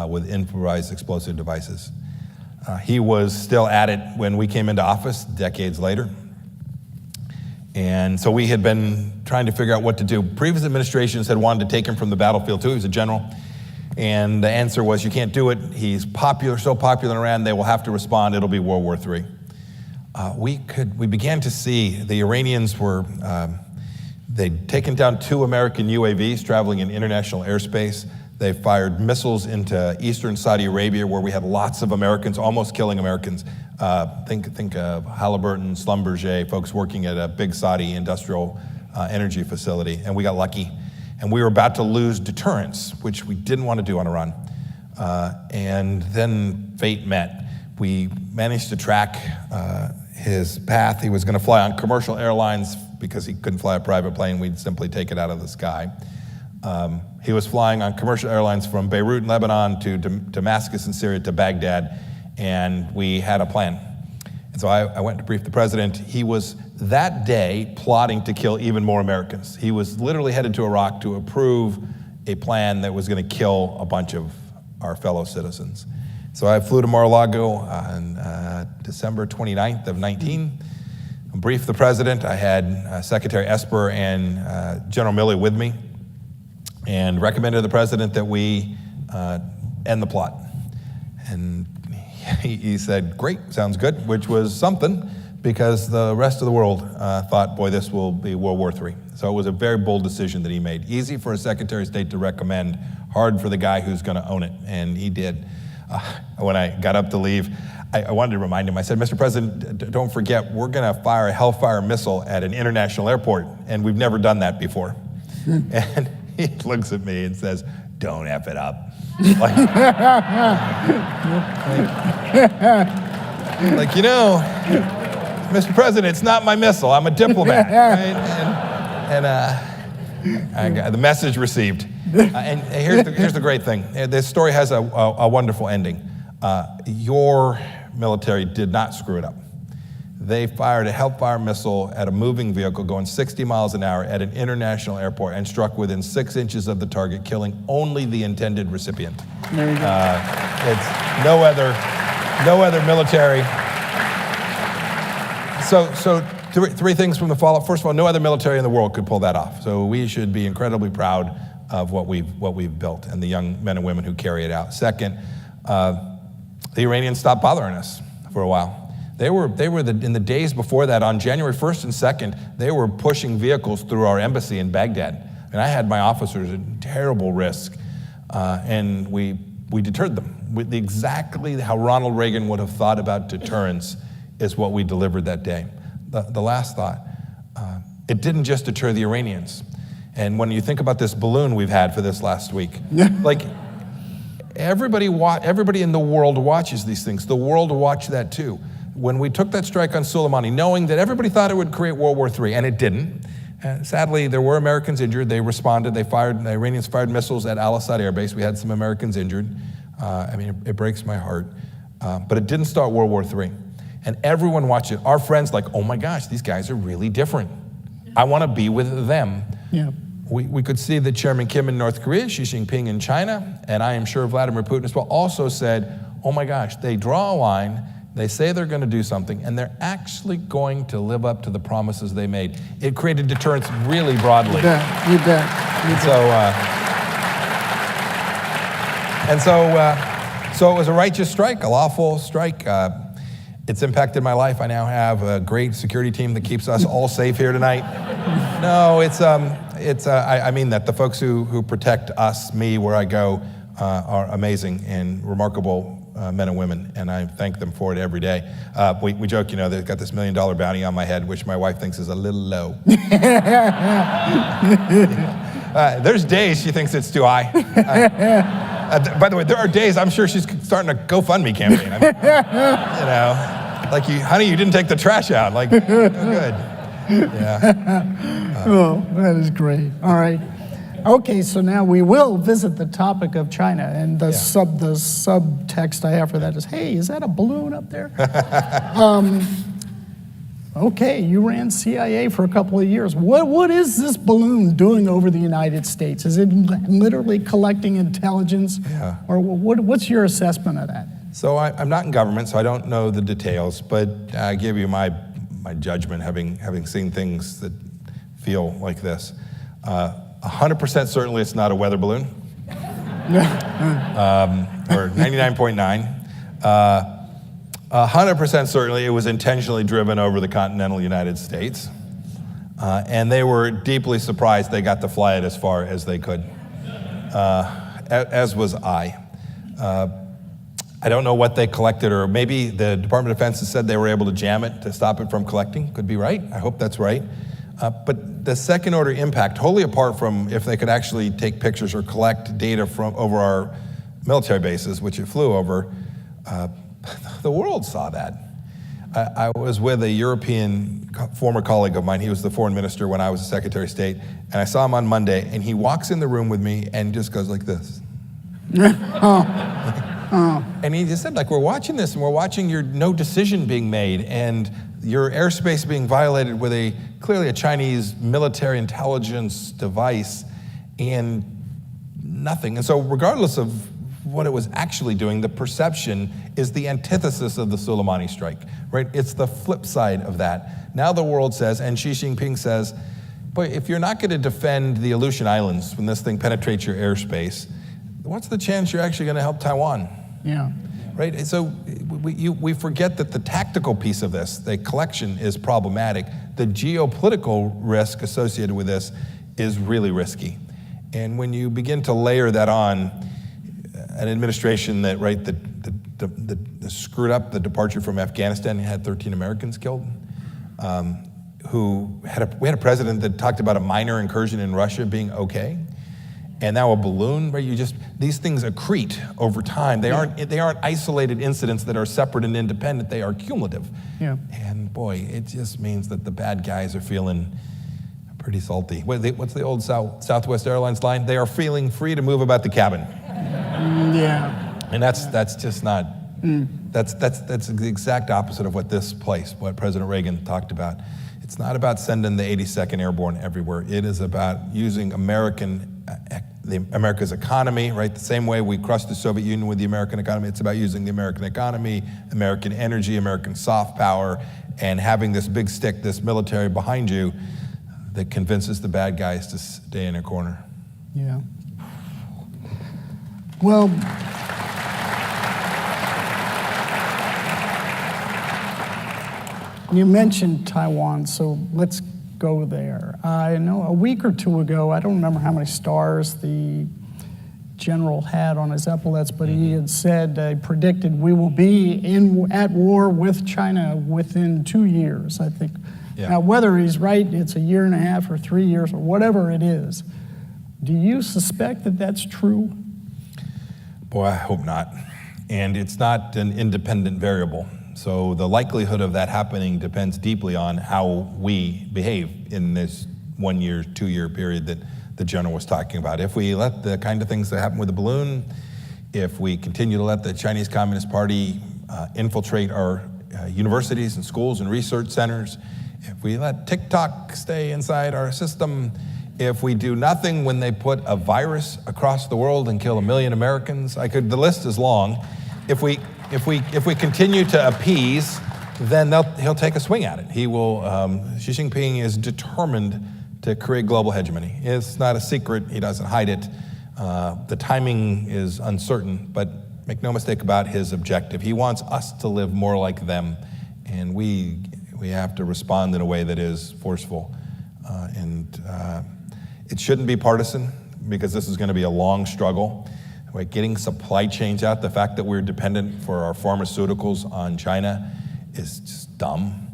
with improvised explosive devices. He was still at it when we came into office decades later. And so we had been trying to figure out what to do. Previous administrations had wanted to take him from the battlefield too. He was a general. And the answer was, you can't do it. He's popular, so popular in Iran, they will have to respond. It'll be World War III. We began to see the Iranians were, they'd taken down 2 American UAVs traveling in international airspace. They fired missiles into eastern Saudi Arabia, where we had lots of Americans, almost killing Americans. Think of Halliburton, Schlumberger, folks working at a big Saudi industrial energy facility, and we got lucky. And we were about to lose deterrence, which we didn't want to do on Iran. And then fate met. We managed to track his path. He was going to fly on commercial airlines because he couldn't fly a private plane. We'd simply take it out of the sky. He was flying on commercial airlines from Beirut in Lebanon to Damascus in Syria to Baghdad, and we had a plan. And so I went to brief the president. He was that day plotting to kill even more Americans. He was literally headed to Iraq to approve a plan that was going to kill a bunch of our fellow citizens. So I flew to Mar-a-Lago on December 29th of 19, briefed the president. I had Secretary Esper and General Milley with me, and recommended to the president that we end the plot. And he said, great, sounds good, which was something, because the rest of the world thought, boy, this will be World War III. So it was a very bold decision that he made. Easy for a Secretary of State to recommend, hard for the guy who's going to own it, and he did. When I got up to leave, I wanted to remind him. I said, Mr. President, don't forget, we're going to fire a Hellfire missile at an international airport, and we've never done that before. And he looks at me and says, don't F it up. Like, you know, Mr. President, it's not my missile. I'm a diplomat. Right? And the message received. And here's the great thing. This story has a wonderful ending. Your military did not screw it up. They fired a Hellfire missile at a moving vehicle going 60 miles an hour at an international airport and struck within 6 inches of the target, killing only the intended recipient. There you go. It's no other military. So three things from the fallout. First of all, no other military in the world could pull that off. So we should be incredibly proud of what we've built and the young men and women who carry it out. Second, the Iranians stopped bothering us for a while. They were in the days before that, on January 1st and 2nd, they were pushing vehicles through our embassy in Baghdad. And I had my officers at terrible risk, and we deterred them. Exactly how Ronald Reagan would have thought about deterrence is what we delivered that day. The last thought, it didn't just deter the Iranians. And when you think about this balloon we've had for this last week, like everybody in the world watches these things. The world watched that too. When we took that strike on Suleimani, knowing that everybody thought it would create World War III, and it didn't. Sadly, there were Americans injured. They responded. The Iranians fired missiles at Al-Assad Air Base. We had some Americans injured. It breaks my heart. But it didn't start World War III. And everyone watched it. Our friends like, oh my gosh, these guys are really different. I want to be with them. Yeah. We could see that Chairman Kim in North Korea, Xi Jinping in China, and I am sure Vladimir Putin as well, also said, oh my gosh, they draw a line, they say they're going to do something, and they're actually going to live up to the promises they made. It created deterrence really broadly. You bet. So it was a righteous strike, a lawful strike. It's impacted my life. I now have a great security team that keeps us all safe here tonight. No, I mean that. The folks who protect us, me, where I go, are amazing and remarkable men and women, and I thank them for it every day. We joke, they've got this $1 million bounty on my head, which my wife thinks is a little low. There's days she thinks it's too high. By the way, there are days I'm sure she's starting a GoFundMe campaign. Like, honey, you didn't take the trash out. Like, oh, good. Yeah. Oh, that is great. All right. Okay, so now we will visit the topic of China, and the subtext I have for that is, hey, is that a balloon up there? Okay, you ran CIA for a couple of years. What is this balloon doing over the United States? Is it literally collecting intelligence? Yeah. Or what's your assessment of that? So I'm not in government, so I don't know the details, but I give you my judgment, having seen things that feel like this. 100% certainly it's not a weather balloon, or 99.9. 100% certainly it was intentionally driven over the continental United States, and they were deeply surprised they got to fly it as far as they could, as was I. I don't know what they collected, or maybe the Department of Defense has said they were able to jam it to stop it from collecting. Could be right. I hope that's right. But the second order impact, wholly apart from if they could actually take pictures or collect data from over our military bases, which it flew over, the world saw that. I was with a European former colleague of mine. He was the foreign minister when I was the Secretary of State. And I saw him on Monday, and he walks in the room with me and just goes like this. And he just said, like, we're watching this, and we're watching your no decision being made, and your airspace being violated with clearly a Chinese military intelligence device, and nothing. And so regardless of what it was actually doing, the perception is the antithesis of the Suleimani strike, right? It's the flip side of that. Now the world says, and Xi Jinping says, boy, if you're not going to defend the Aleutian Islands when this thing penetrates your airspace, what's the chance you're actually going to help Taiwan? Yeah. right? So we forget that the tactical piece of this, the collection, is problematic. The geopolitical risk associated with this is really risky. And when you begin to layer that on an administration that, right, that screwed up the departure from Afghanistan and had 13 Americans killed, we had a president that talked about a minor incursion in Russia being okay, and now a balloon, right? These things accrete over time. They aren't isolated incidents that are separate and independent. They are cumulative. Yeah. And boy, it just means that the bad guys are feeling pretty salty. What's the old Southwest Airlines line? They are feeling free to move about the cabin. Yeah. And that's just not. That's the exact opposite of what President Reagan talked about. It's not about sending the 82nd Airborne everywhere. It is about using America's economy, right? The same way we crushed the Soviet Union with the American economy. It's about using the American economy, American energy, American soft power, and having this big stick, this military behind you that convinces the bad guys to stay in a corner. Yeah. Well, you mentioned Taiwan, so let's go there. I know a week or two ago, I don't remember how many stars the general had on his epaulets, but he had said, predicted we will be at war with China within 2 years, I think. Yeah. Now, whether he's right, it's a year and a half or 3 years or whatever it is. Do you suspect that that's true? Boy, I hope not. And it's not an independent variable. So the likelihood of that happening depends deeply on how we behave in this 1 year, 2 year period that the general was talking about. If we let the kind of things that happened with the balloon, if we continue to let the Chinese Communist Party infiltrate our universities and schools and research centers, if we let TikTok stay inside our system, if we do nothing when they put a virus across the world and kill 1 million Americans, the list is long. If we continue to appease, then he'll take a swing at it. He will. Xi Jinping is determined to create global hegemony. It's not a secret. He doesn't hide it. The timing is uncertain, but make no mistake about his objective. He wants us to live more like them, and we have to respond in a way that is forceful. It shouldn't be partisan, because this is going to be a long struggle. Right, getting supply chains out, the fact that we're dependent for our pharmaceuticals on China is just dumb.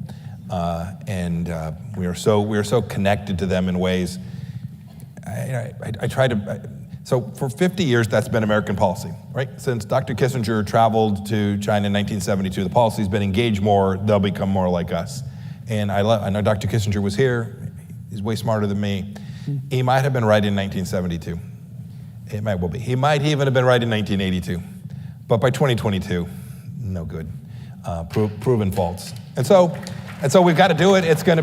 We are so connected to them in ways. So for 50 years, that's been American policy, right? Since Dr. Kissinger traveled to China in 1972, the policy's been engage more, they'll become more like us. And I know Dr. Kissinger was here. He's way smarter than me. He might have been right in 1972. It might well be. He might even have been right in 1982. But by 2022, no good. Proven false. And so we've got to do it. It's going to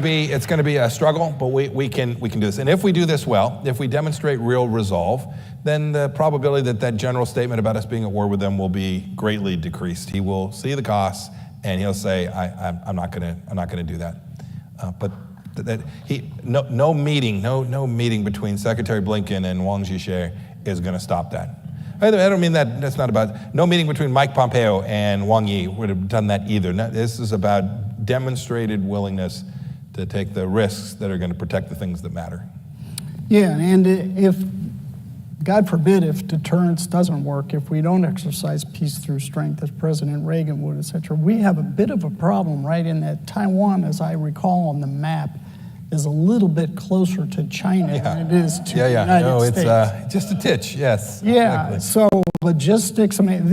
be a struggle, but we can do this. And if we do this well, if we demonstrate real resolve, then the probability that general statement about us being at war with them will be greatly decreased. He will see the costs, and he'll say, I'm not going to do that. No meeting between Secretary Blinken and Wang Zhishe is going to stop that. I don't mean that's not about, no meeting between Mike Pompeo and Wang Yi would have done that either. This is about demonstrated willingness to take the risks that are going to protect the things that matter. Yeah, and if, God forbid, if deterrence doesn't work, if we don't exercise peace through strength as President Reagan would, et cetera, we have a bit of a problem, right, in that Taiwan, as I recall on the map, is a little bit closer to China than it is to the United States. It's just a titch, yes. Yeah, exactly. So logistics, I mean,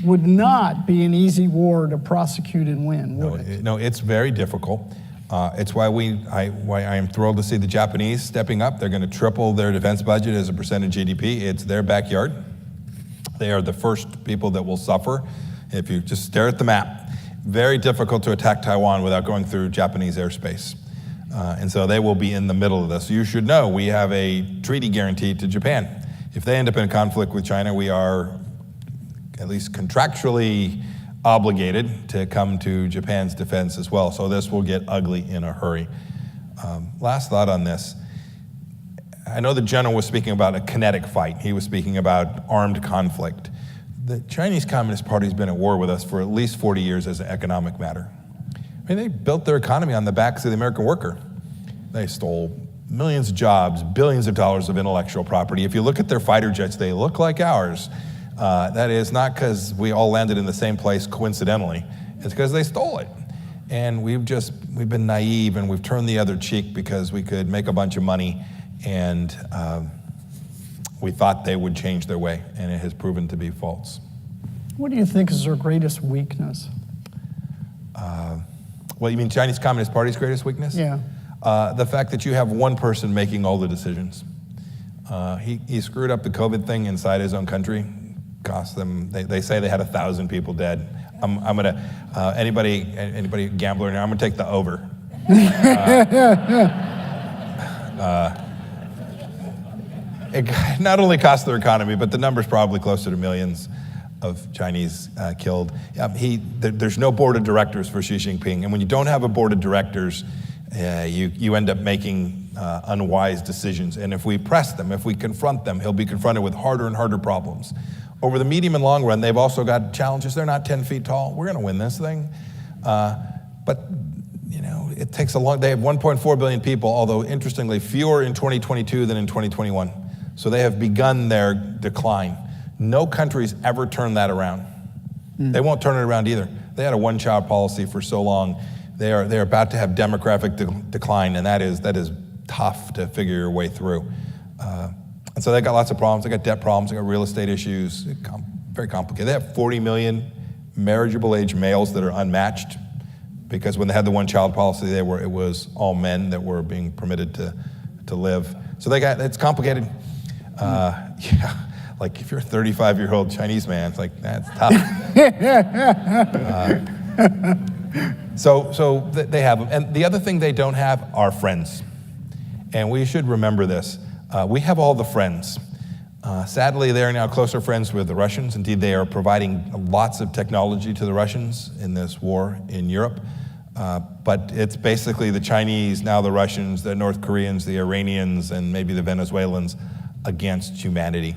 would not be an easy war to prosecute and win, would it? No, it's very difficult. It's why I am thrilled to see the Japanese stepping up. They're going to triple their defense budget as a percent of GDP. It's their backyard. They are the first people that will suffer. If you just stare at the map, very difficult to attack Taiwan without going through Japanese airspace. And so they will be in the middle of this. You should know we have a treaty guarantee to Japan. If they end up in a conflict with China, we are at least contractually obligated to come to Japan's defense as well. So this will get ugly in a hurry. Last thought on this. I know the general was speaking about a kinetic fight. He was speaking about armed conflict. the Chinese Communist Party has been at war with us for at least 40 years as an economic matter. I mean, they built their economy on the backs of the American worker. They stole millions of jobs, billions of dollars of intellectual property. If you look at their fighter jets, they look like ours. That is not because we all landed in the same place coincidentally. It's because they stole it. And we've been naive, and we've turned the other cheek because we could make a bunch of money, and we thought they would change their way, and it has proven to be false. What do you think is their greatest weakness? Well, you mean Chinese Communist Party's greatest weakness? Yeah. The fact that you have one person making all the decisions. He screwed up the COVID thing inside his own country. Cost them, they say they had 1,000 people dead. I'm gonna, anybody gambler now, I'm gonna take the over. It not only cost their economy, but the number's probably closer to millions of Chinese killed. There's no board of directors for Xi Jinping, and when you don't have a board of directors, you end up making unwise decisions. And if we press them, if we confront them, he'll be confronted with harder and harder problems. Over the medium and long run, they've also got challenges. They're not 10 feet tall. We're going to win this thing. But, you know, it takes a long, they have 1.4 billion people, although interestingly, fewer in 2022 than in 2021. So they have begun their decline. No country's ever turned that around. They won't turn it around either. They had a one-child policy for so long. They're about to have demographic decline, and that is tough to figure your way through. And so they got lots of problems. They got debt problems. They got real estate issues. Very complicated. They have 40 million marriageable age males that are unmatched, because when they had the one-child policy, it was all men that were being permitted to live. So it's complicated. Yeah, like if you're a 35-year-old Chinese man, it's like, that's tough. So they have them. And the other thing they don't have are friends. And we should remember this. We have all the friends. Sadly, they are now closer friends with the Russians. Indeed, they are providing lots of technology to the Russians in this war in Europe. But it's basically the Chinese, now the Russians, the North Koreans, the Iranians, and maybe the Venezuelans against humanity.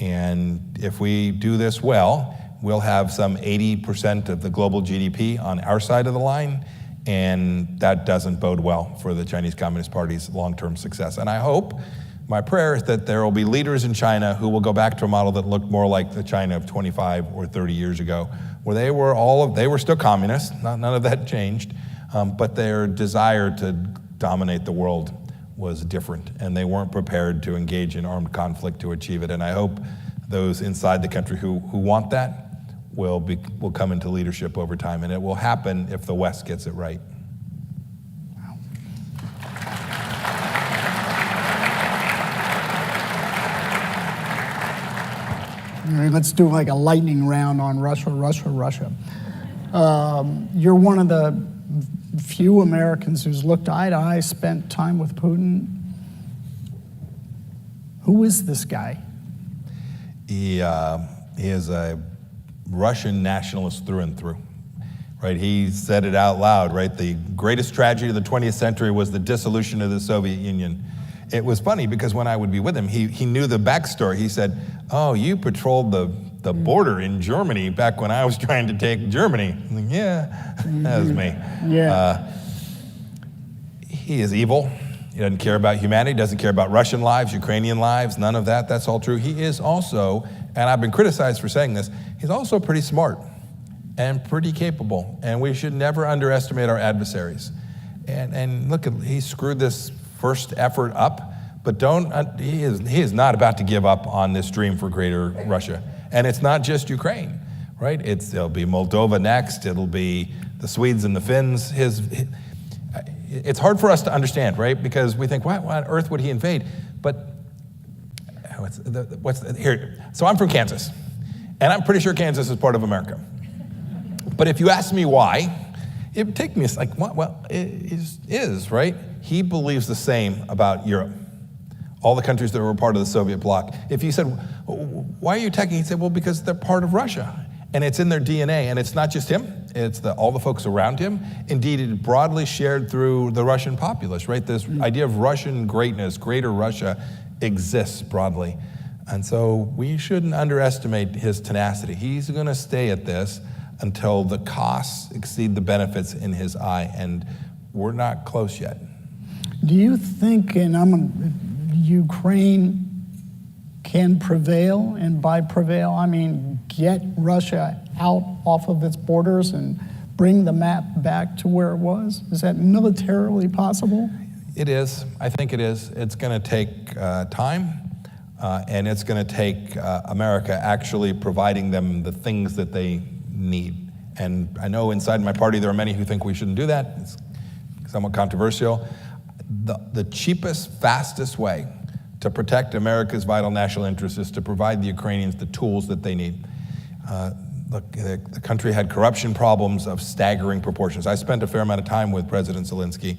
And if we do this well, we'll have some 80% of the global GDP on our side of the line, and that doesn't bode well for the Chinese Communist Party's long-term success. And I hope, my prayer is that there will be leaders in China who will go back to a model that looked more like the China of 25 or 30 years ago, where they were still communist, none of that changed, but their desire to dominate the world was different, and they weren't prepared to engage in armed conflict to achieve it. And I hope those inside the country who want that will come into leadership over time, and it will happen if the West gets it right. All right, let's do like a lightning round on Russia. You're one of the few Americans who's looked eye to eye, spent time with Putin. Who is this guy? He is a Russian nationalist through and through, right? He said it out loud, right? The greatest tragedy of the 20th century was the dissolution of the Soviet Union. It was funny because when I would be with him, he knew the backstory. He said, "Oh, you patrolled the border in Germany back when I was trying to take Germany." I'm like, yeah, that was me. Yeah. He is evil. He doesn't care about humanity, doesn't care about Russian lives, Ukrainian lives, none of that. That's all true. He is also, and I've been criticized for saying this, he's also pretty smart and pretty capable, and we should never underestimate our adversaries. And look, he screwed this first effort up, but he is not about to give up on this dream for greater Russia. And it's not just Ukraine, right? It'll be Moldova next, it'll be the Swedes and the Finns. It's hard for us to understand, right? Because we think, why on earth would he invade? But here? So I'm from Kansas, and I'm pretty sure Kansas is part of America. But if you ask me why, it would take me like, well, it is, right? He believes the same about Europe, all the countries that were part of the Soviet bloc. If you said, why are you attacking? He'd say, well, because they're part of Russia. And it's in their DNA, and it's not just him, it's all the folks around him. Indeed, it broadly shared through the Russian populace, right? This idea of Russian greatness, greater Russia, exists broadly. And so we shouldn't underestimate his tenacity. He's going to stay at this until the costs exceed the benefits in his eye, and we're not close yet. Do you think Ukraine can prevail, and by prevail, I mean get Russia out off of its borders and bring the map back to where it was? Is that militarily possible? It is. I think it is. It's going to take time, and it's going to take America actually providing them the things that they need. And I know inside my party there are many who think we shouldn't do that. It's somewhat controversial. The cheapest, fastest way to protect America's vital national interests is to provide the Ukrainians the tools that they need. Look, the country had corruption problems of staggering proportions. I spent a fair amount of time with President Zelensky,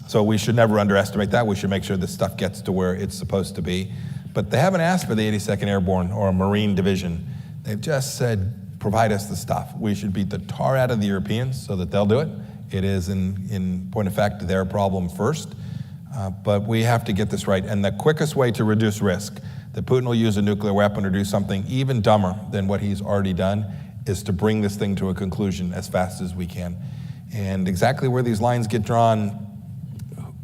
so we should never underestimate that. We should make sure this stuff gets to where it's supposed to be. But they haven't asked for the 82nd Airborne or a Marine Division. They've just said, provide us the stuff. We should beat the tar out of the Europeans so that they'll do it. It is, in point of fact, their problem first. But we have to get this right. And the quickest way to reduce risk that Putin will use a nuclear weapon or do something even dumber than what he's already done is to bring this thing to a conclusion as fast as we can. And exactly where these lines get drawn,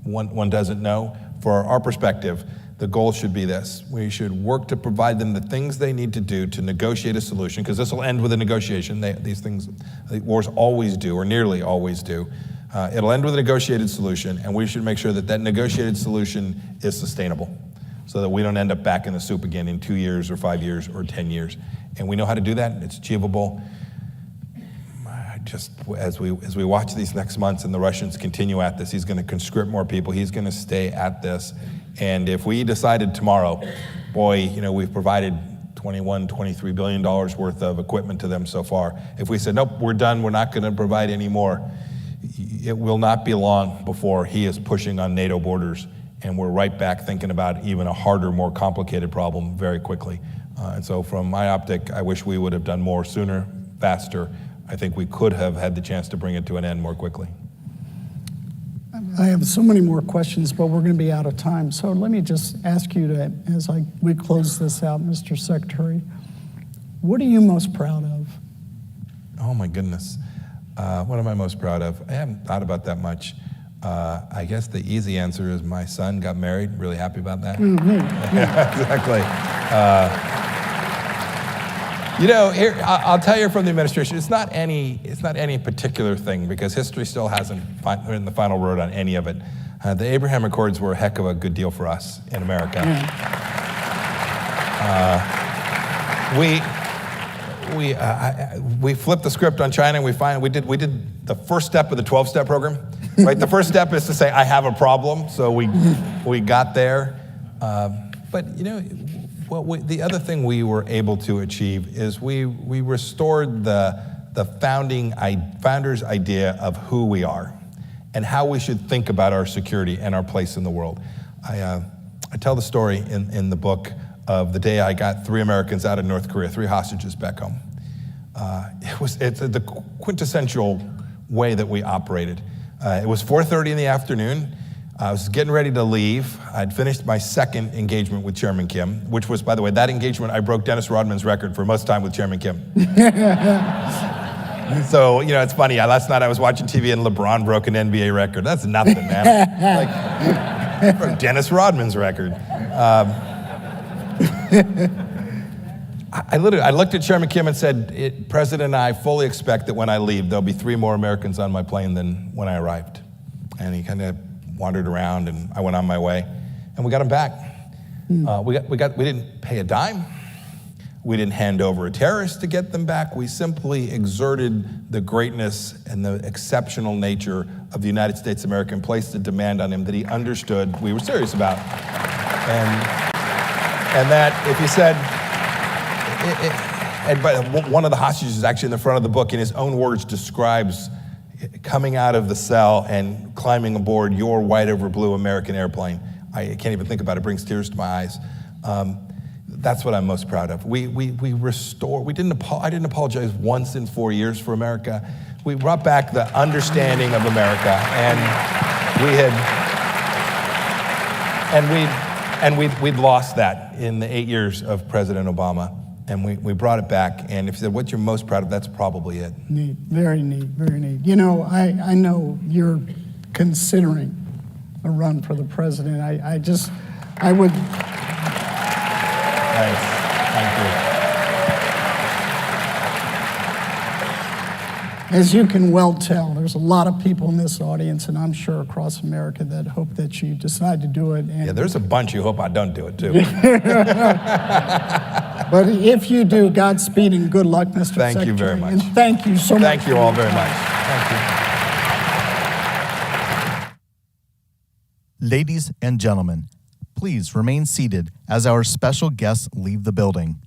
one doesn't know. For our perspective, the goal should be this. We should work to provide them the things they need to do to negotiate a solution, because this will end with a negotiation. These things, wars always do, or nearly always do. It'll end with a negotiated solution, and we should make sure that that negotiated solution is sustainable, so that we don't end up back in the soup again in 2 years or 5 years or 10 years. And we know how to do that. It's achievable. Just as we watch these next months and the Russians continue at this, he's going to conscript more people. He's going to stay at this. And if we decided tomorrow, boy, we've provided $21-23 billion worth of equipment to them so far. If we said, nope, we're done, we're not going to provide any more, it will not be long before he is pushing on NATO borders, and we're right back thinking about even a harder, more complicated problem very quickly. And so from my optic, I wish we would have done more sooner, faster. I think we could have had the chance to bring it to an end more quickly. I have so many more questions, but we're going to be out of time. So let me just ask you to, as we close this out, Mr. Secretary, what are you most proud of? Oh my goodness. What am I most proud of? I haven't thought about that much. I guess the easy answer is my son got married. Really happy about that. Mm-hmm. Yeah. Exactly. Here I'll tell you from the administration, it's not any particular thing, because history still hasn't written the final word on any of it. The Abraham Accords were a heck of a good deal for us in America. We flipped the script on China. And we did the first step of the 12-step program. Right, the first step is to say I have a problem. So we got there, but the other thing we were able to achieve is we restored the founders' idea of who we are and how we should think about our security and our place in the world. I tell the story in the book of the day I got 3 Americans out of North Korea, 3 hostages back home. It's the quintessential way that we operated. It was 4:30 in the afternoon. I was getting ready to leave. I'd finished my second engagement with Chairman Kim, which was, by the way, that engagement, I broke Dennis Rodman's record for most time with Chairman Kim. So, it's funny. Last night I was watching TV and LeBron broke an NBA record. That's nothing, man. I broke Dennis Rodman's record. I looked at Chairman Kim and said, President and I fully expect that when I leave, there'll be 3 more Americans on my plane than when I arrived. And he kind of wandered around, and I went on my way, and we got him back. We didn't pay a dime. We didn't hand over a terrorist to get them back. We simply exerted the greatness and the exceptional nature of the United States of America and placed a demand on him that he understood we were serious about. And that if you said, but one of the hostages is actually in the front of the book, in his own words, describes coming out of the cell and climbing aboard your white over blue American airplane. I can't even think about it. It brings tears to my eyes. That's what I'm most proud of. We restored. I didn't apologize once in 4 years for America. We brought back the understanding of America, and And we'd lost that in the 8 years of President Obama. And we brought it back. And if you said, what you're most proud of, that's probably it. Neat, very neat, very neat. You know, I know you're considering a run for the president. I would. Thanks. Thank you. As you can well tell, there's a lot of people in this audience, and I'm sure across America, that hope that you decide to do it. And Yeah, there's a bunch who hope I don't do it, too. But if you do, Godspeed and good luck, Mr. Secretary. Thank you very much. And thank you so much. Thank you all very much. Thank you. Ladies and gentlemen, please remain seated as our special guests leave the building.